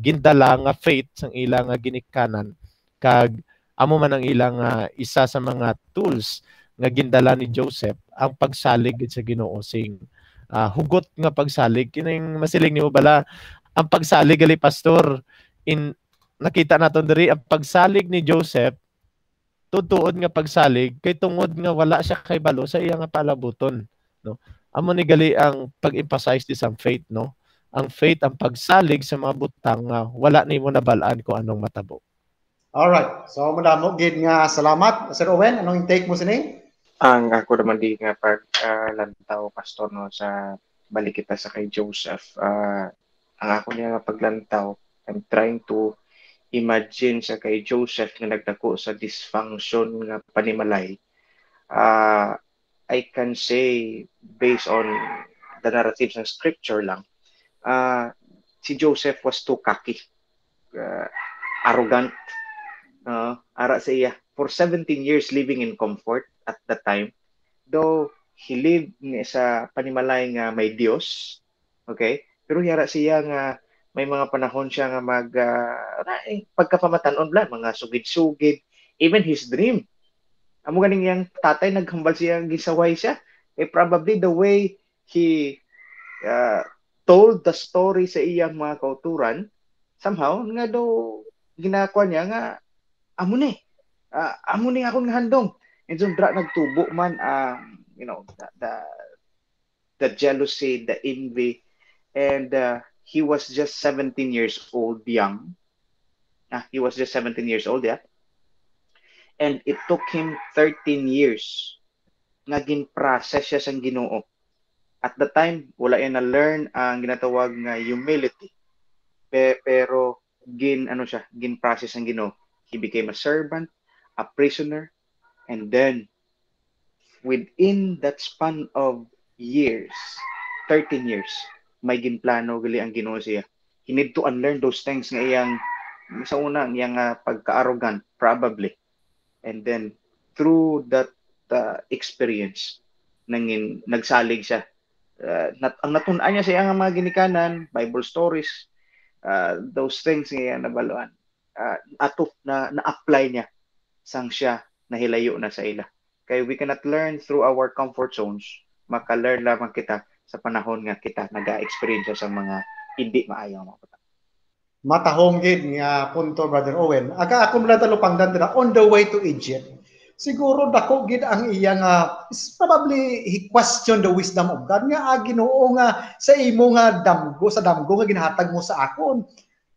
gindala nga faith sang ilang ginikanan kag amo man ang ilang isa sa mga tools nga gindala ni Joseph ang pagsalig sa Ginoo sing hugot nga pagsalig. Kining masiling nimo bala ang pagsalig gali pastor, in nakita naton diri ang pagsalig ni Joseph, tutuod nga pagsalig kay tungod nga wala siya kay balo sa iya nga palabuton no. Amo ni gali ang pag-emphasize di sa faith no, ang faith ang pagsalig sa mga butang nga wala nimo nabalaan ko anong matabo. Alright, so madamo gid nga salamat Sir Owen, anong take mo sini? Ang ako naman di nga paglantaw pastor no sa balik kita sa kay Joseph, ang ako niya nga paglantaw, I'm trying to imagine sa kay Joseph nga nagdako sa dysfunction nga panimalay. I can say based on the narratives ng scripture lang, si Joseph was too cocky, arrogant, ara sa iya. For 17 years living in comfort at that time, though he lived sa panimalay nga may Dios, okay? Pero yara siya nga may mga panahon siya nga pagkapamatanon lang, mga sugid-sugid, even his dream. Amo ganing yang tatay naghambal siya gisaway siya. Probably the way he told the story sa iyang mga kauturan, somehow nga daw ginakuha niya nga amo ni akong handong. And so nagtubo man the jealousy, the envy, and he was just 17 years old young. He was just 17 years old, yeah. And it took him 13 years nga gin-process siya sang Ginoo. At the time, wala yan na-learn ang ginatawag nga humility. Pero gin-process ang Ginoo. He became a servant, a prisoner, and then within that span of years, 13 years, may ginplano gali ang Ginoo siya. He need to unlearn those things nga iyang sa una iyang pagka-arrogant probably. And then through that experience nagsalig siya. Ang natunan niya sa iyang mga ginikanan, Bible stories, those things nga nabaluan. Ato na-apply niya sang siya nahilayo na sa ila. Kaya we cannot learn through our comfort zones. Maka-learn lamang kita sa panahon nga kita naga-experience sa mga hindi maayaw mga bata. Matahong gid nga punto, Brother Owen. Aga ako mula talo pangdan dira on the way to Egypt. Siguro dako gid ang iya nga probably he questioned the wisdom of God nga Ginoo nga sa imo nga damgo nga ginahatag mo sa akon.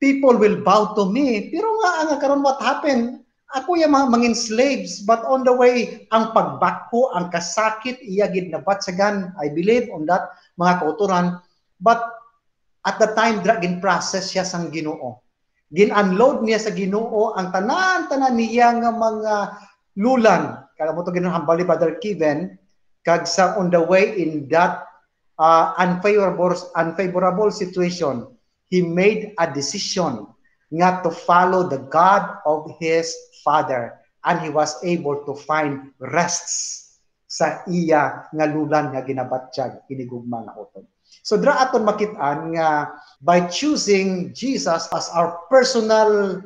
People will bow to me. Pero nga karon what happened? Ako yung mangin slaves, but on the way, ang pagbako, ang kasakit, iya gid nabatsagan. I believe on that, mga kauturan. But at the time, gin-process siya sang Ginoo. Gin-unload niya sa Ginoo ang tanan-tanan niya nga mga lulan. Kaya mo ito ginahambali, Brother Kevin, kag sa on the way in that unfavorable situation, he made a decision nga to follow the God of his father, and he was able to find rests sa iya nga lulan nga ginabatsyag inigugma nga utod. So dra aton makit-an nga by choosing Jesus as our personal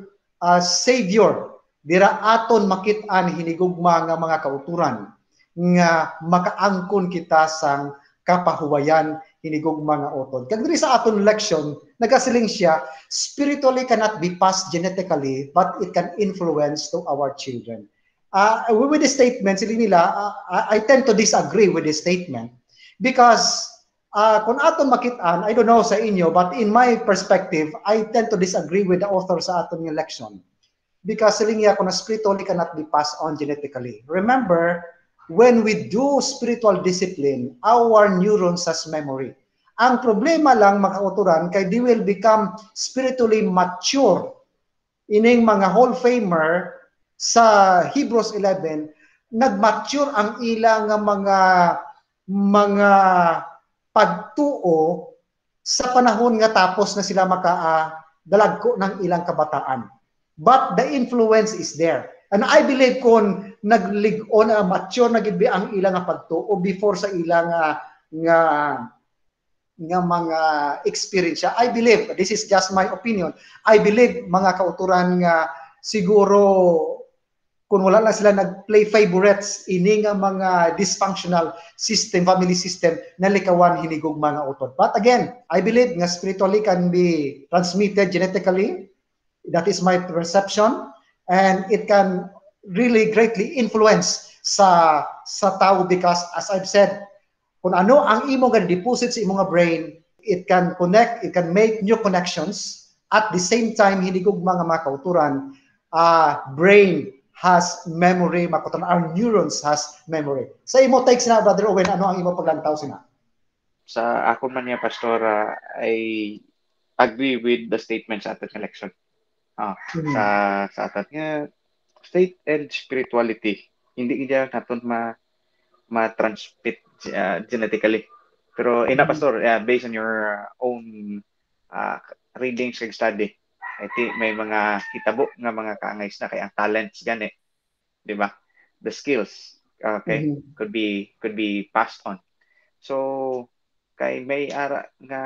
savior, dira aton makit-an hinigugma nga mga kauturan nga makaangkon kita sang kapahuwayan hinigugma nga utod. Kag diri sa aton leksyon nagasiling siya, spiritually cannot be passed genetically, but it can influence to our children. With the statement, sila nila, I tend to disagree with this statement because kung aton makitaan, I don't know sa inyo, but in my perspective, I tend to disagree with the author sa aton ng leksyon. Because sila niya, kung spiritually cannot be passed on genetically. Remember, when we do spiritual discipline, our neurons has memory. Ang problema lang mga kauturan kay they will become spiritually mature. Ining mga Hall Famer sa Hebrews 11 nagmature ang ilang mga pagtuo sa panahon nga tapos na sila dalagko ng ilang kabataan. But the influence is there. And I believe kung nagligon mature na gid ang ilang pagtuo before sa ilang nga mga experience. I believe, this is just my opinion, I believe mga kauturan nga siguro kung wala na sila nag-play favorites ini nga mga dysfunctional system, family system na likawan hinigog mga utod. But again, I believe nga spiritually can be transmitted genetically. That is my perception, and it can really greatly influence sa tao because as I've said, kung ano ang imo nga deposit sa imo nga brain, it can connect, it can make new connections. At the same time, hinigog mga kauturan, brain has memory, makutan, our neurons has memory. Sa imo take sina, Brother Owen, ano ang imo paglantaw sina? Sa ako man niya, Pastor, I agree with the statement sa ating election. Sa ating faith and spirituality, hindi niya natin ma-transmit genetically. Pero ina pastor, based on your own readings and study, I think may mga hitabo nga mga kaangay na kay ang talents gani, di ba? The skills, okay, could be passed on. So kay may ara nga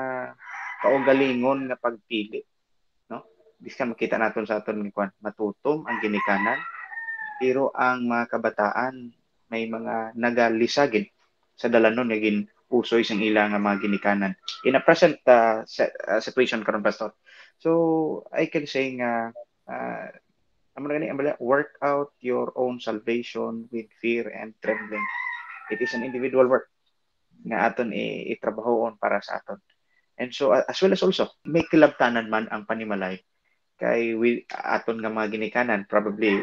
kaugalingon nga pagpili, no? Bisa makita naton sa aton nga matutom ang ginikanan, pero ang mga kabataan may mga nagalisagin sa dalanon nga usoy sang ilang mga ginikanan in a present situation karon pastor. So I can say nga work out your own salvation with fear and trembling. It is an individual work nga aton itrabahoon para sa aton. And so as well as also may kilabtanan man ang panimalay kay aton nga mga ginikanan probably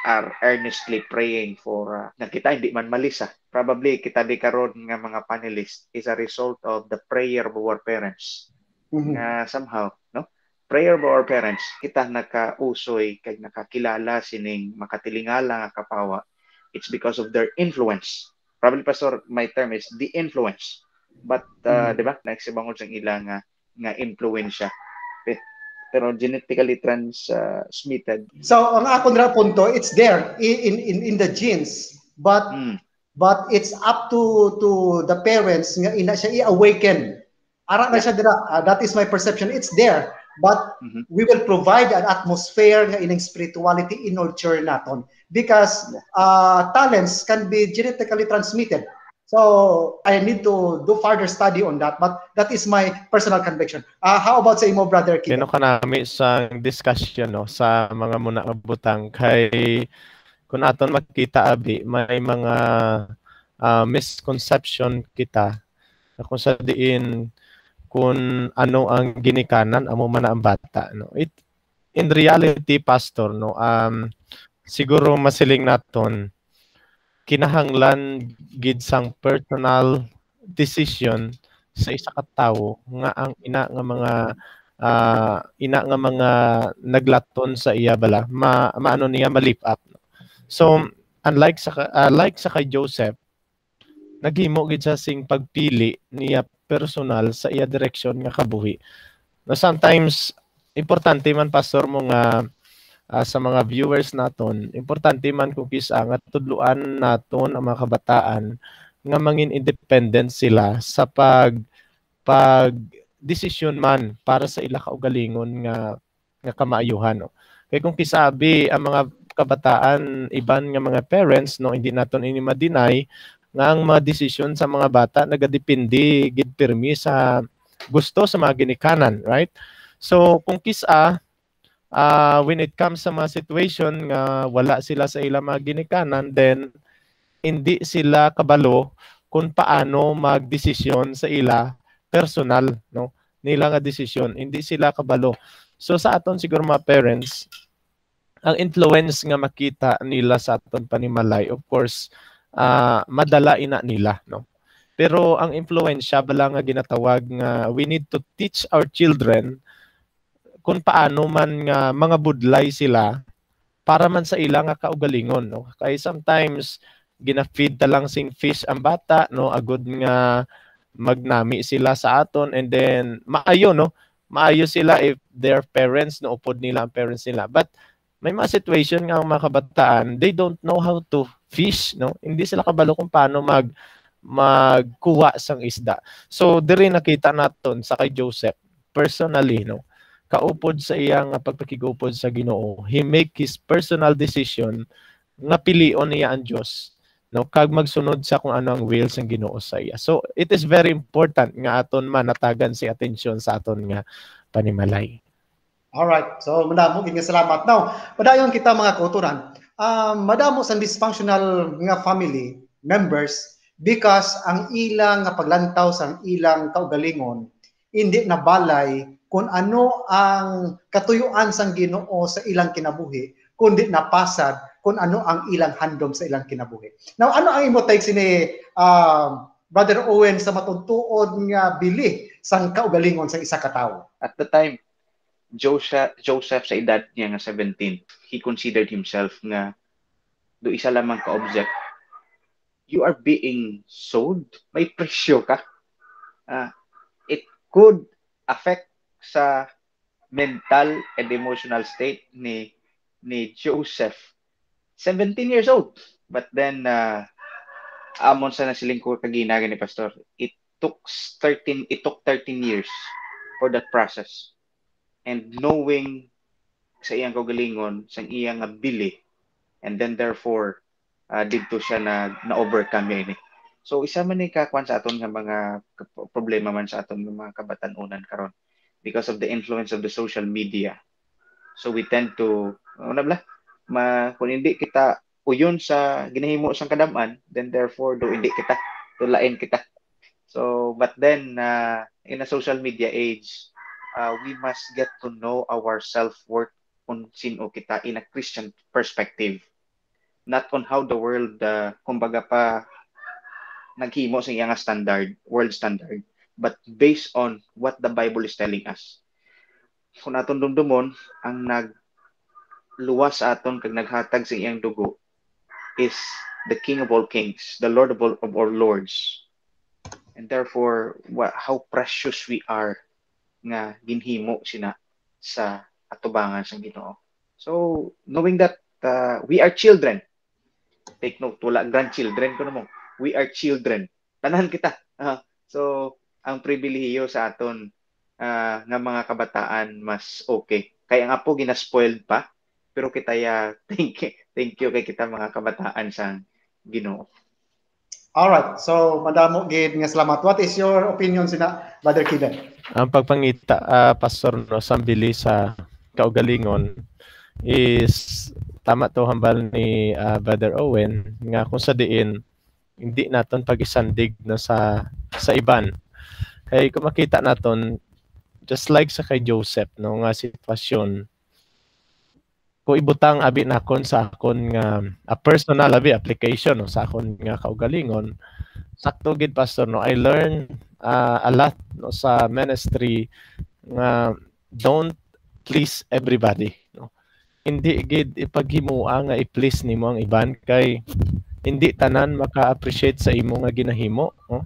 are earnestly praying for nakita hindi man malisa. Probably kita di karon nga mga panelists is a result of the prayer of our parents. Nga somehow, no? Prayer of our parents, kita nakausoy kay nakakilala sining makatilingala nga kapawa. It's because of their influence. Probably pastor, my term is the influence. But di ba? Nagsibangod sang ilang nga influensya. Pero genetically transmitted. So ang akong ra punto, it's there in the genes, but it's up to the parents nga ina siya i-awaken. Ara na siya dira. That is my perception. It's there, but we will provide an atmosphere nga ining spirituality in nurture naton because talents can be genetically transmitted. So I need to do further study on that, but that is my personal conviction. How about sa imo, brother Kiko? Kino kanami sa discussion no sa mga muna nga butang kay kun aton makita abi may mga misconception kita kung sa diin kung ano ang ginikanan amo man ang bata no. In reality pastor no siguro masiling naton kinahanglan gid sang personal decision sa isa ka tawo nga ang ina nga mga naglaton sa iya bala maano niya ma-lift up. So unlike sa kay Joseph naghimo gid sa sing pagpili niya personal sa iya direksyon nga kabuhi. No, sometimes importante man pastor mo nga sa mga viewers naton, importante man kung kisa nga tudluan naton ang mga kabataan nga mangin independent sila sa pag desisyon man para sa ila kaugalingon nga kamaayuhan no. Kay kung kisabi ang mga kabataan iban nga mga parents no hindi naton ini ma-deny nga ang mga desisyon sa mga bata nagadepende gid pirmi sa gusto sa mga ginikanan, right? So kung kisa when it comes sa mga situation nga wala sila sa ilang mga ginikanan, then hindi sila kabalo kung paano magdesisyon sa ila personal, no? Nila nga desisyon, hindi sila kabalo. So sa aton siguro mga parents, ang influence nga makita nila sa aton panimalay, of course, madala ina nila, no? Pero ang influensya bala nga ginatawag nga we need to teach our children kung paano man nga mga budlay sila para man sa ila nga kaugalingon no. Kay sometimes gina-feed ta lang sing fish ang bata no agud nga magnami sila sa aton and then maayo no maayo sila if their parents no upod nila ang parents nila, but may mga situation nga ang mga kabataan they don't know how to fish no, hindi sila kabalo kung paano magkuha sang isda. So diri nakita naton sa kay Joseph personally no kaupod sa iyang pagpakigupod sa Ginoo, he make his personal decision nga pilion niya ang Dios no kag magsunod sa kung ano ang will sang Ginoo sa iya. So it is very important nga aton manatagan si atensyon sa aton nga panimalay. All right. So madamo gid nga salamat. Now, padayon kita mga kauturan. Madamo sa dysfunctional nga family members because ang ilang nga paglantaw sang ilang kaugalingon hindi nabalay kung ano ang katuyuan sang Ginoo sa ilang kinabuhi, kundi napasad kung ano ang ilang handom sa ilang kinabuhi. Now, ano ang imo take sini Brother Owen sa matutuod nga bili sang kaugalingon sa isa ka tawo? At the time, Joseph sa edad niya nga 17, he considered himself nga do isa lamang ka object you are being sold, may presyo ka. It could affect sa mental and emotional state ni Joseph. 17 years old. But then, amon sa nasiling ko kagina ni Pastor, it took 13 years for that process. And knowing sa iyang kaugalingon, sa iyang bili, and then therefore, dito siya na-overcome yun. So, isa man ni kakwan sa aton nga mga problema man sa aton nga mga kabatanunan karon because of the influence of the social media. So, we tend to, kung hindi kita uyon sa ginahimo sang kadaman, then therefore, do hindi kita, tulain kita. So, but then, in a social media age, we must get to know our self-worth kung sino kita in a Christian perspective. Not on how the world, kumbaga pa, naghimo sa iyang standard, world standard, but based on what the Bible is telling us. Kung aton dumdumon, ang nagluwas sa aton kag naghatag sa iyang dugo is the King of all kings, the Lord of all lords. And therefore, how precious we are nga ginhimo sina sa atubangan sa Ginoo. So, knowing that we are children, take note, wala grandchildren ko mo. We are children. Tanan kita. So, ang pribilehiyo sa aton nga mga kabataan mas okay. Kaya nga po ginaspoiled pa, pero kita thank you kay kita mga kabataan sa Ginoo. Alright, so madamo gid nga salamat. What is your opinion sina Brother Kevin? Ang pagpangita, Pastor, no, sambili sa kaugalingon is tama to hambal ni Brother Owen nga kung sa diin hindi naton pag-isandig no sa iban. Kay kung makita naton just like sa kay Joseph no nga sitwasyon, ko ibutang abi nakon sa akon nga a personal abi application no sa akon nga kaugalingon, sakto gid Pastor no, I learn a lot no sa ministry nga don't please everybody no. Hindi gid ipaghimuan nga i-please nimo ang iban kay hindi tanan maka-appreciate sa imo nga ginahimo no.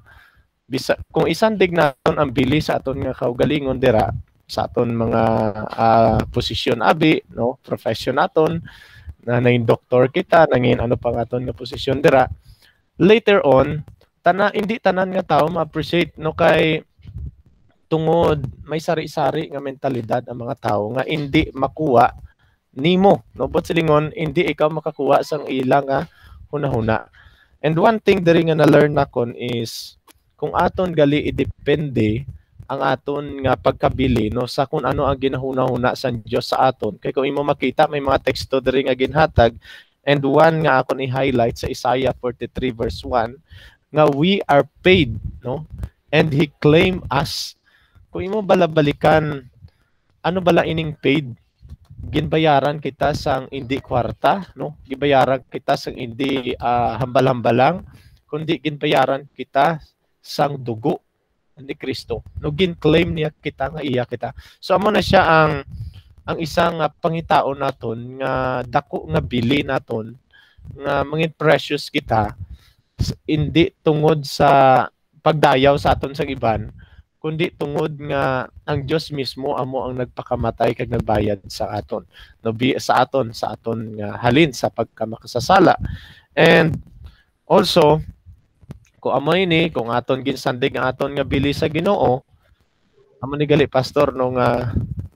Bisa kung isandig naton ang bili sa aton nga kaugalingon dira sa aton mga posisyon abi no, profession naton na nangin doktor kita, nangin ano pa aton nga posisyon dira, later on hindi tanan nga tao ma-appreciate no kay tungod may sari-sari nga mentalidad ang mga tao nga hindi makuha nimo no, but silingon hindi ikaw makakuha sang ilang nga hunahuna. And one thing diri nga na-learn nakon is kung aton gali idepende ang aton nga pagkabili no sa kung ano ang ginahuna-huna sa Dios sa aton. Kay kung imo makita may mga teksto diri nga ginhatag, and one nga akon i-highlight sa Isaiah 43 verse 1 nga we are paid no, and he claim us. Kung imo balabalikan ano bala ining paid, ginbayaran kita sang hindi kwarta no, gibayaran kita sang hindi hambal-hambalang, kundi ginbayaran kita sang dugo ni Kristo. No, gin-claim niya kita nga iya kita. So amo na siya ang isang pangitao naton nga dako nga bili naton nga mangin precious kita, hindi tungod sa pagdayaw sa aton sa iban, kundi tungod nga ang Dios mismo amo ang nagpakamatay kag nagbayad sa aton. No, sa aton nga halin sa pagkamakasasala. And also kung amo ini, kung aton ginsandig ang aton nga bili sa Ginoo, amo ni gali Pastor nung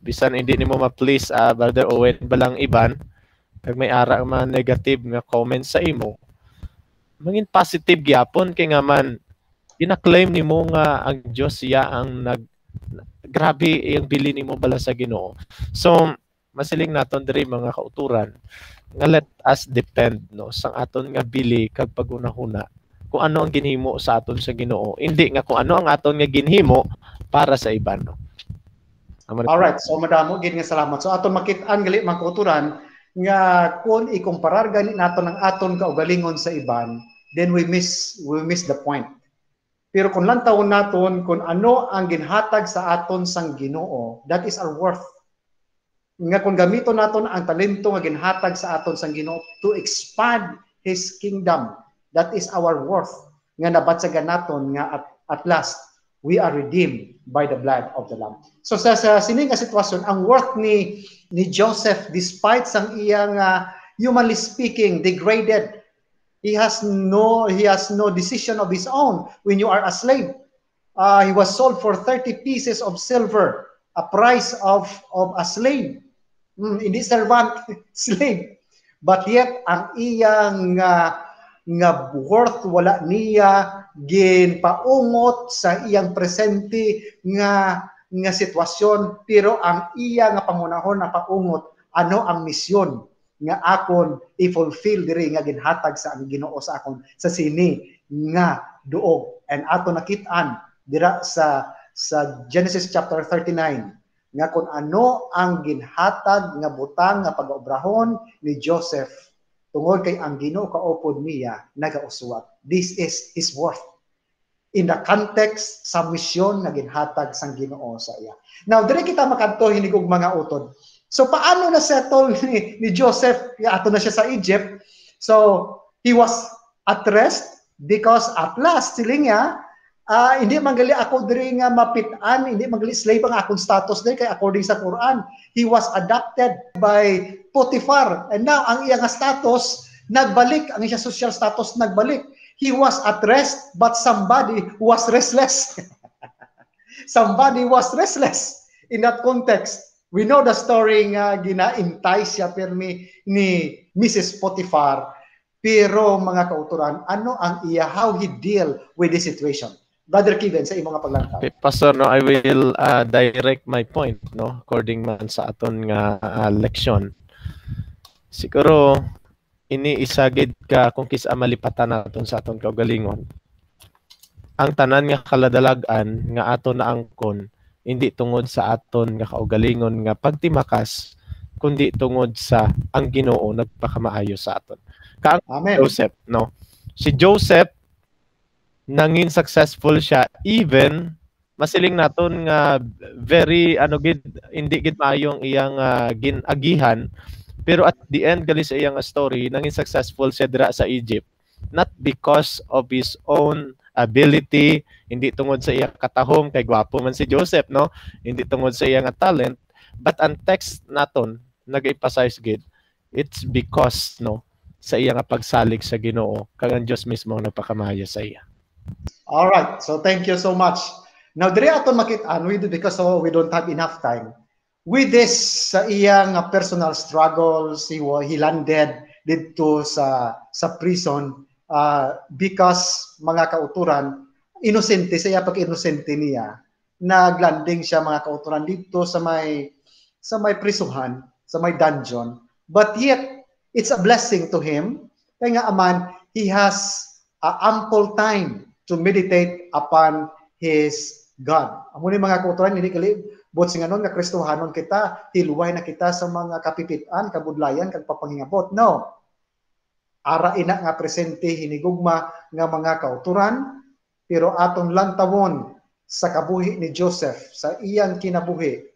bisan hindi nimo ma-please Brother Owen balang iban, kag may ara mga negative nga comments sa imo, mangin positive gyapon kay nga man gina-claim nimo nga ang Dios siya ang grabe yung bili nimo bala sa Ginoo. So masiling naton diri mga kauturan nga let us depend no sang aton nga bili kag pagunahuna kung ano ang ginhimo sa aton sa Ginoo, hindi nga kung ano ang aton nga ginhimo para sa iban no. Alright, so madamo gid nga salamat. So aton makit-an gali mga kauturan nga kung ikumparar gani naton ang aton kaugalingon sa iban, then we miss the point. Pero kung lantawon naton kung ano ang ginhatag sa aton sang Ginoo, that is our worth. Nga kung gamiton naton ang talento nga ginhatag sa aton sang Ginoo to expand His kingdom, That is our worth. Nga nabatsagan naton nga at last, we are redeemed by the blood of the Lamb. So sa sining nga sitwasyon, ang worth ni Joseph, despite sang iyang humanly speaking, degraded, he has no decision of his own. When you are a slave, he was sold for 30 pieces of silver, a price of a slave. Hindi servant, slave. But yet, ang iyang nga worth wala niya ginpaungot sa iyang presente nga sitwasyon, pero ang iya nga pangunahon na paungot ano ang misyon nga akon i-fulfill diri nga ginhatag sa ang Ginoo sa akon sa sini nga duog. And ato nakit-an dira sa Genesis chapter 39 nga kung ano ang ginhatag nga butang nga pag-obrahon ni Joseph tungod kay ang Ginoo kaupod niya nagauswat. This is his worth in the context sa misyon nga ginhatag sang Ginoo sa iya. Now diri kita makadto hinig og mga utod. So paano na settle ni Joseph? Ato na siya sa Egypt. So he was at rest because at last siling niya hindi magali ako diri nga mapitan, hindi magali slave ang akong status diri kay according sa Quran, he was adopted by Potiphar. And now ang iyang status nagbalik, ang iyang social status nagbalik. He was at rest, but somebody was restless. Somebody was restless in that context. We know the story nga ginaintay siya permi ni Mrs. Potiphar. Pero mga kauturan, ano ang iya, how he deal with this situation? Brother Kevin, sa imong nga paglantaw. Pastor, no, I will direct my point, no, according man sa aton nga leksyon. Siguro ini isagid ka kung kisa malipatan naton sa aton kaugalingon. Ang tanan nga kaladalagan nga aton na angkon hindi tungod sa aton nga kaugalingon nga pagtimakas, kundi tungod sa ang Ginoo nagpakamaayo sa aton. Kaang Amen. Joseph, no? Si Joseph nangin successful siya even masiling naton nga very hindi gid maayong iyang ginagihan, pero at the end gali sa iyang story nangin successful siya dira sa Egypt, not because of his own ability, hindi tungod sa iyang katahom kay gwapo man si Joseph, no, hindi tungod sa iyang talent, but ang text naton nag-emphasize gid it's because, no, sa iyang pagsalig sa Ginoo kag ang Dios mismo nagpakamaayo sa iya. All right, so thank you so much. Now diri aton makit-an because we don't have enough time with this sa iyang personal struggles. He landed dito sa prison because mga kauturan inosente sa iya pag-inosente niya, naglanding siya mga kauturan dito sa may prisuhan, sa may dungeon, but yet it's a blessing to him kaya nga aman he has ample time to meditate upon his God. Amo ni mga kauturan hindi kali bot singanon nga Kristohanon kita, hilway na kita sa mga kapipitan, kabudlayan kag papangingabot. No. Ara ina nga presente hinigugma nga mga kauturan, pero atong lantawon sa kabuhi ni Joseph sa iyang kinabuhi.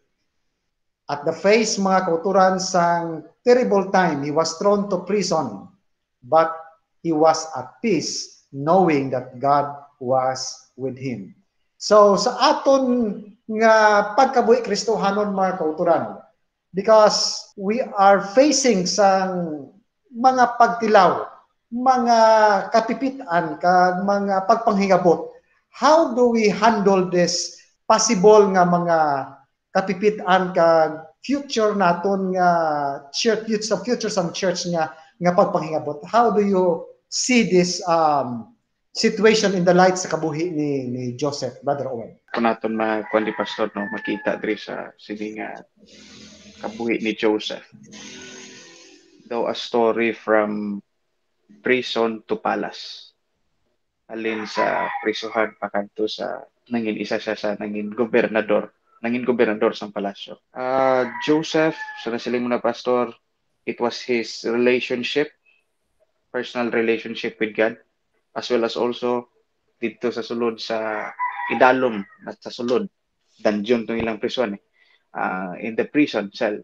At the face mga kauturan sang terrible time, he was thrown to prison, but he was at peace knowing that God was with him. So sa aton nga pagkabuhi Kristohanon mga kauturan, because we are facing sang mga pagtilaw, mga kapipitan, kag mga pagpanghingabot. How do we handle this possible nga mga kapipitan kag future naton nga future sang church nga pagpanghingabot? How do you see this situation in the light sa kabuhi ni Joseph, Brother Owen? Kung naton makuan di pastor, no, makita diri sa sini nga kabuhi ni Joseph. Though a story from prison to palace. Alin sa prisuhan pakanto sa nangin isa siya sa nangin gobernador sa palasyo. Joseph, so nasiling mo na pastor, it was his personal relationship with God, as well as also dito sa sulod sa idalom at sa sulod dungeon tong ilang prison in the prison cell.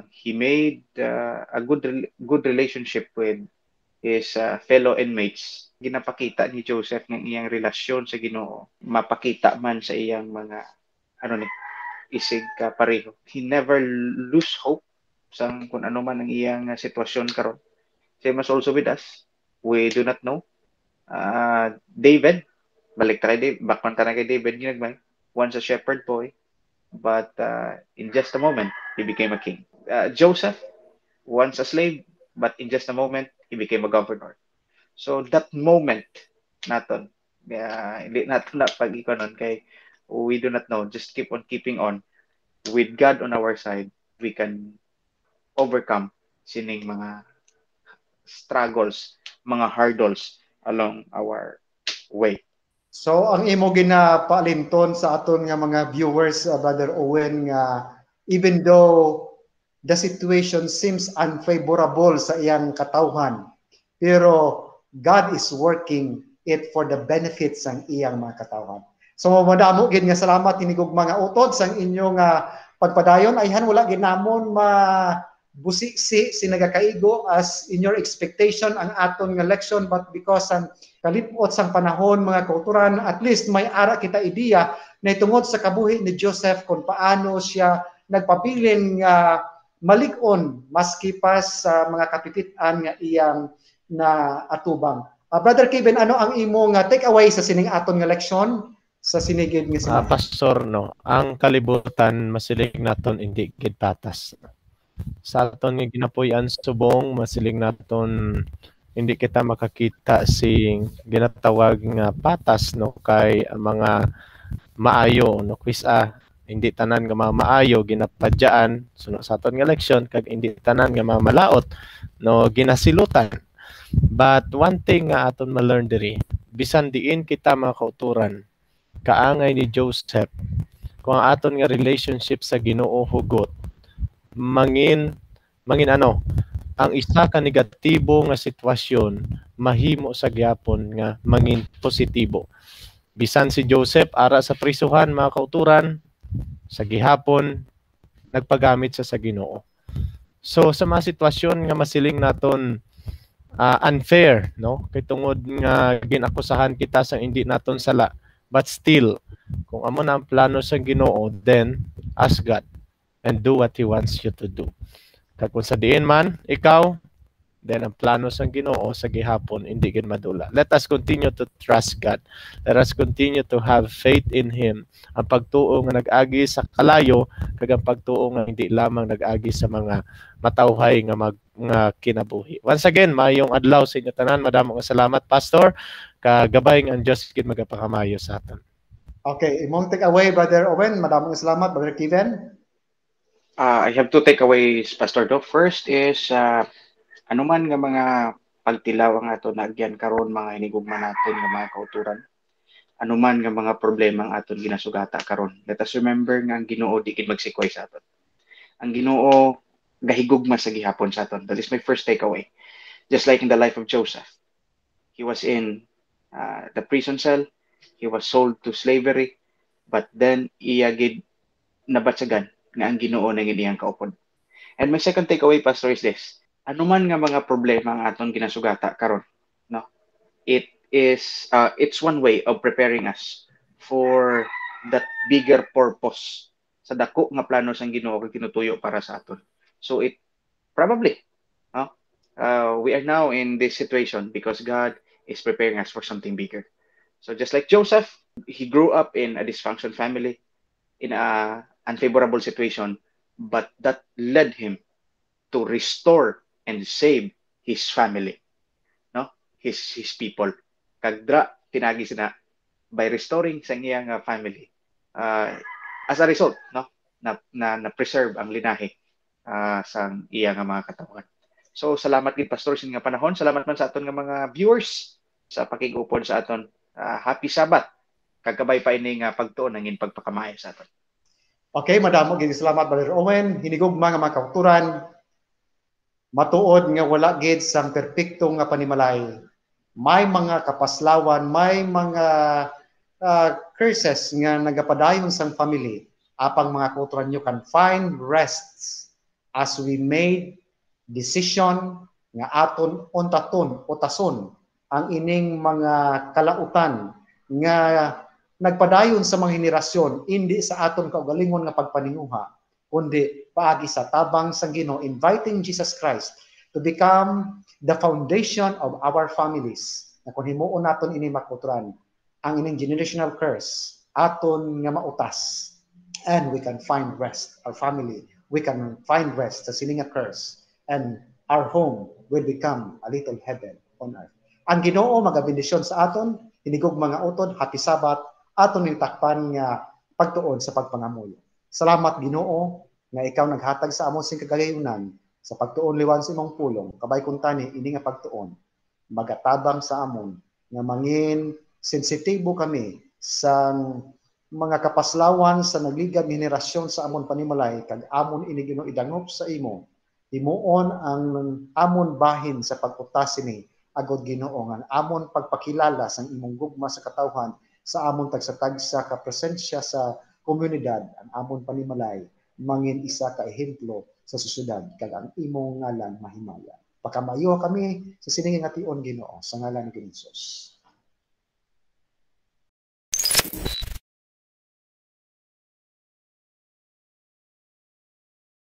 He made a good relationship with his fellow inmates, ginapakita ni Joseph ng iyang relasyon sa Ginoo, mapakita man sa iyang mga isig ka pareho. He never lose hope sa kung ano man ang iyang sitwasyon karon. Same as also with us. We do not know. David, balik tayo, back man tayo kay David, ginagmay, once a shepherd boy, but in just a moment, he became a king. Joseph, once a slave, but in just a moment, he became a governor. So that moment naton, hindi natin na pag-ikonon kay we do not know. Just keep on keeping on. With God on our side, we can overcome sining mga struggles, mga hurdles along our way. So ang imo ginapaalinton sa aton nga mga viewers, Brother Owen, nga even though the situation seems unfavorable sa iyang katawhan, pero God is working it for the benefits ng iyang mga katawhan. So madamo gid nga salamat hinigog mga utod sang inyong pagpadayon. Ayhan wala gid namon busisi sinagakaigo as in your expectation ang aton nga leksyon, but because ang kalipot sang panahon mga kauturan, at least may ara kita ideya na tungod sa kabuhi ni Joseph kung paano siya nagpabilin nga malig-on maski pa sa mga kapititan nga iyang na atubang. Brother Kevin, ano ang imong take away sa sining aton nga leksyon sa sinigid nga simana? Pastor, no, ang kalibutan masiling naton hindi gid patas. Sa aton nga ginapuy-an subong masiling naton hindi kita makakita sing ginatawag nga patas, no, kay mga maayo, no, kwisa hindi tanan nga mga maayo ginapadyaan suno sa aton nga leksyon, kag hindi tanan nga mga malaot, no, ginasilutan. But one thing nga aton ma-learn diri, bisan diin kita mga kauturan kaangay ni Joseph, kung ang aton nga relationship sa Ginoo hugot, mangin ano, ang isa ka negatibo nga sitwasyon mahimo sa gyapon nga mangin positibo. Bisan si Joseph ara sa prisuhan mga kauturan, sa gihapon nagpagamit sa Ginoo. So sa mga sitwasyon nga masiling naton unfair, no, kay tungod nga ginakusahan kita sa hindi naton sala, but still kung amo na ang plano sa Ginoo, then ask God and do what He wants you to do. Kag kung sa diin man ikaw, then ang plano sa Ginoo sa gihapon hindi gid madula. Let us continue to trust God. Let us continue to have faith in Him. Ang pagtuo nga nag-agi sa kalayo kag ang pagtuo nga hindi lamang nag-agi sa mga matawhay nga kinabuhi. Once again, mayong adlaw sa inyo tanan. Madamo nga salamat, Pastor. Kagabay ang Dios gid magapakamayo sa aton. Okay, imong take away, Brother Owen. Madamo nga salamat, Brother Kevin. I have two takeaways, Pastor Do. First is, anuman nga mga pagtilaw ang ato nagyan karon mga hinigugma naton nga mga kauturan, anuman nga mga problema ang aton ginasugata karon, let us remember nga ang Ginoo di gid magsikoy sa aton. Ang Ginoo gahigugma sa gihapon sa aton. That is my first takeaway. Just like in the life of Joseph, he was in the prison cell, he was sold to slavery, but then iya gid nabatsagan nga ang Ginoo na iyang kaupod. And my second takeaway, Pastor, is this: anuman nga mga problema ang aton ginasugata karon, no, it's one way of preparing us for that bigger purpose sa dako nga plano sang Ginoo kag tinutuyo para sa aton. So it probably we are now in this situation because God is preparing us for something bigger. So just like Joseph, he grew up in a dysfunctional family, in a unfavorable situation, but that led him to restore and save his family, no, his people. Kagdra tinagi sina by restoring sa iyang family, as a result, no, na preserve ang linahe sa iyang mga katawhan. So salamat gid, Pastor, sa nga panahon. Salamat man sa aton nga mga viewers sa pakigupod sa aton. Happy Sabbath. Kagkabay pa ini nga pagtuon ang pagpakamayo sa aton. Okay, madamo gid salamat, Brother Owen. Hinigog mga kauturan, matuod nga wala gid sang perpekto nga panimalay. May mga kapaslawan, may mga curses nga nagapadayon sang family. Apang mga kauturan nyo can find rests as we made decision nga aton untaton utason ang ining mga kalautan nga nagpadayon sa mga henerasyon, hindi sa aton kaugalingon nga pagpaninguha, kundi paagi sa tabang sang Ginoo, inviting Jesus Christ to become the foundation of our families. Na kung himuon naton ini makutran ang ining generational curse aton nga mautas, and we can find rest, our family, we can find rest sa sininga curse, and our home will become a little heaven on earth. Ang Ginoo magabendisyon sa aton, hinigog mga utod, happy Sabat, aton ning takpan nga pagtuon sa pagpangamuyo. Salamat Ginoo nga ikaw naghatag sa amon sing kagayunan sa pagtuon liwan sa imong pulong. Kabay kun tani ini nga pagtuon magatabang sa amon nga mangin sensitibo kami sa mga kapaslawan sa nagligad henerasyon sa amon panimalay kag amon ini Ginoo idangop sa imo. Himuon ang amon bahin sa pagputas ini agod Ginoo nga amon pagpakilala sang imong gugma sa katawhan sa amon tagsa-tagsa ka presensya sa komunidad, ang amon panimalay mangin isa ka ehemplo sa susyudad kag ang imong ngalan mahimaya. Pakamayo kami sa sining nga tion Ginoo sa ngalan ni Jesus.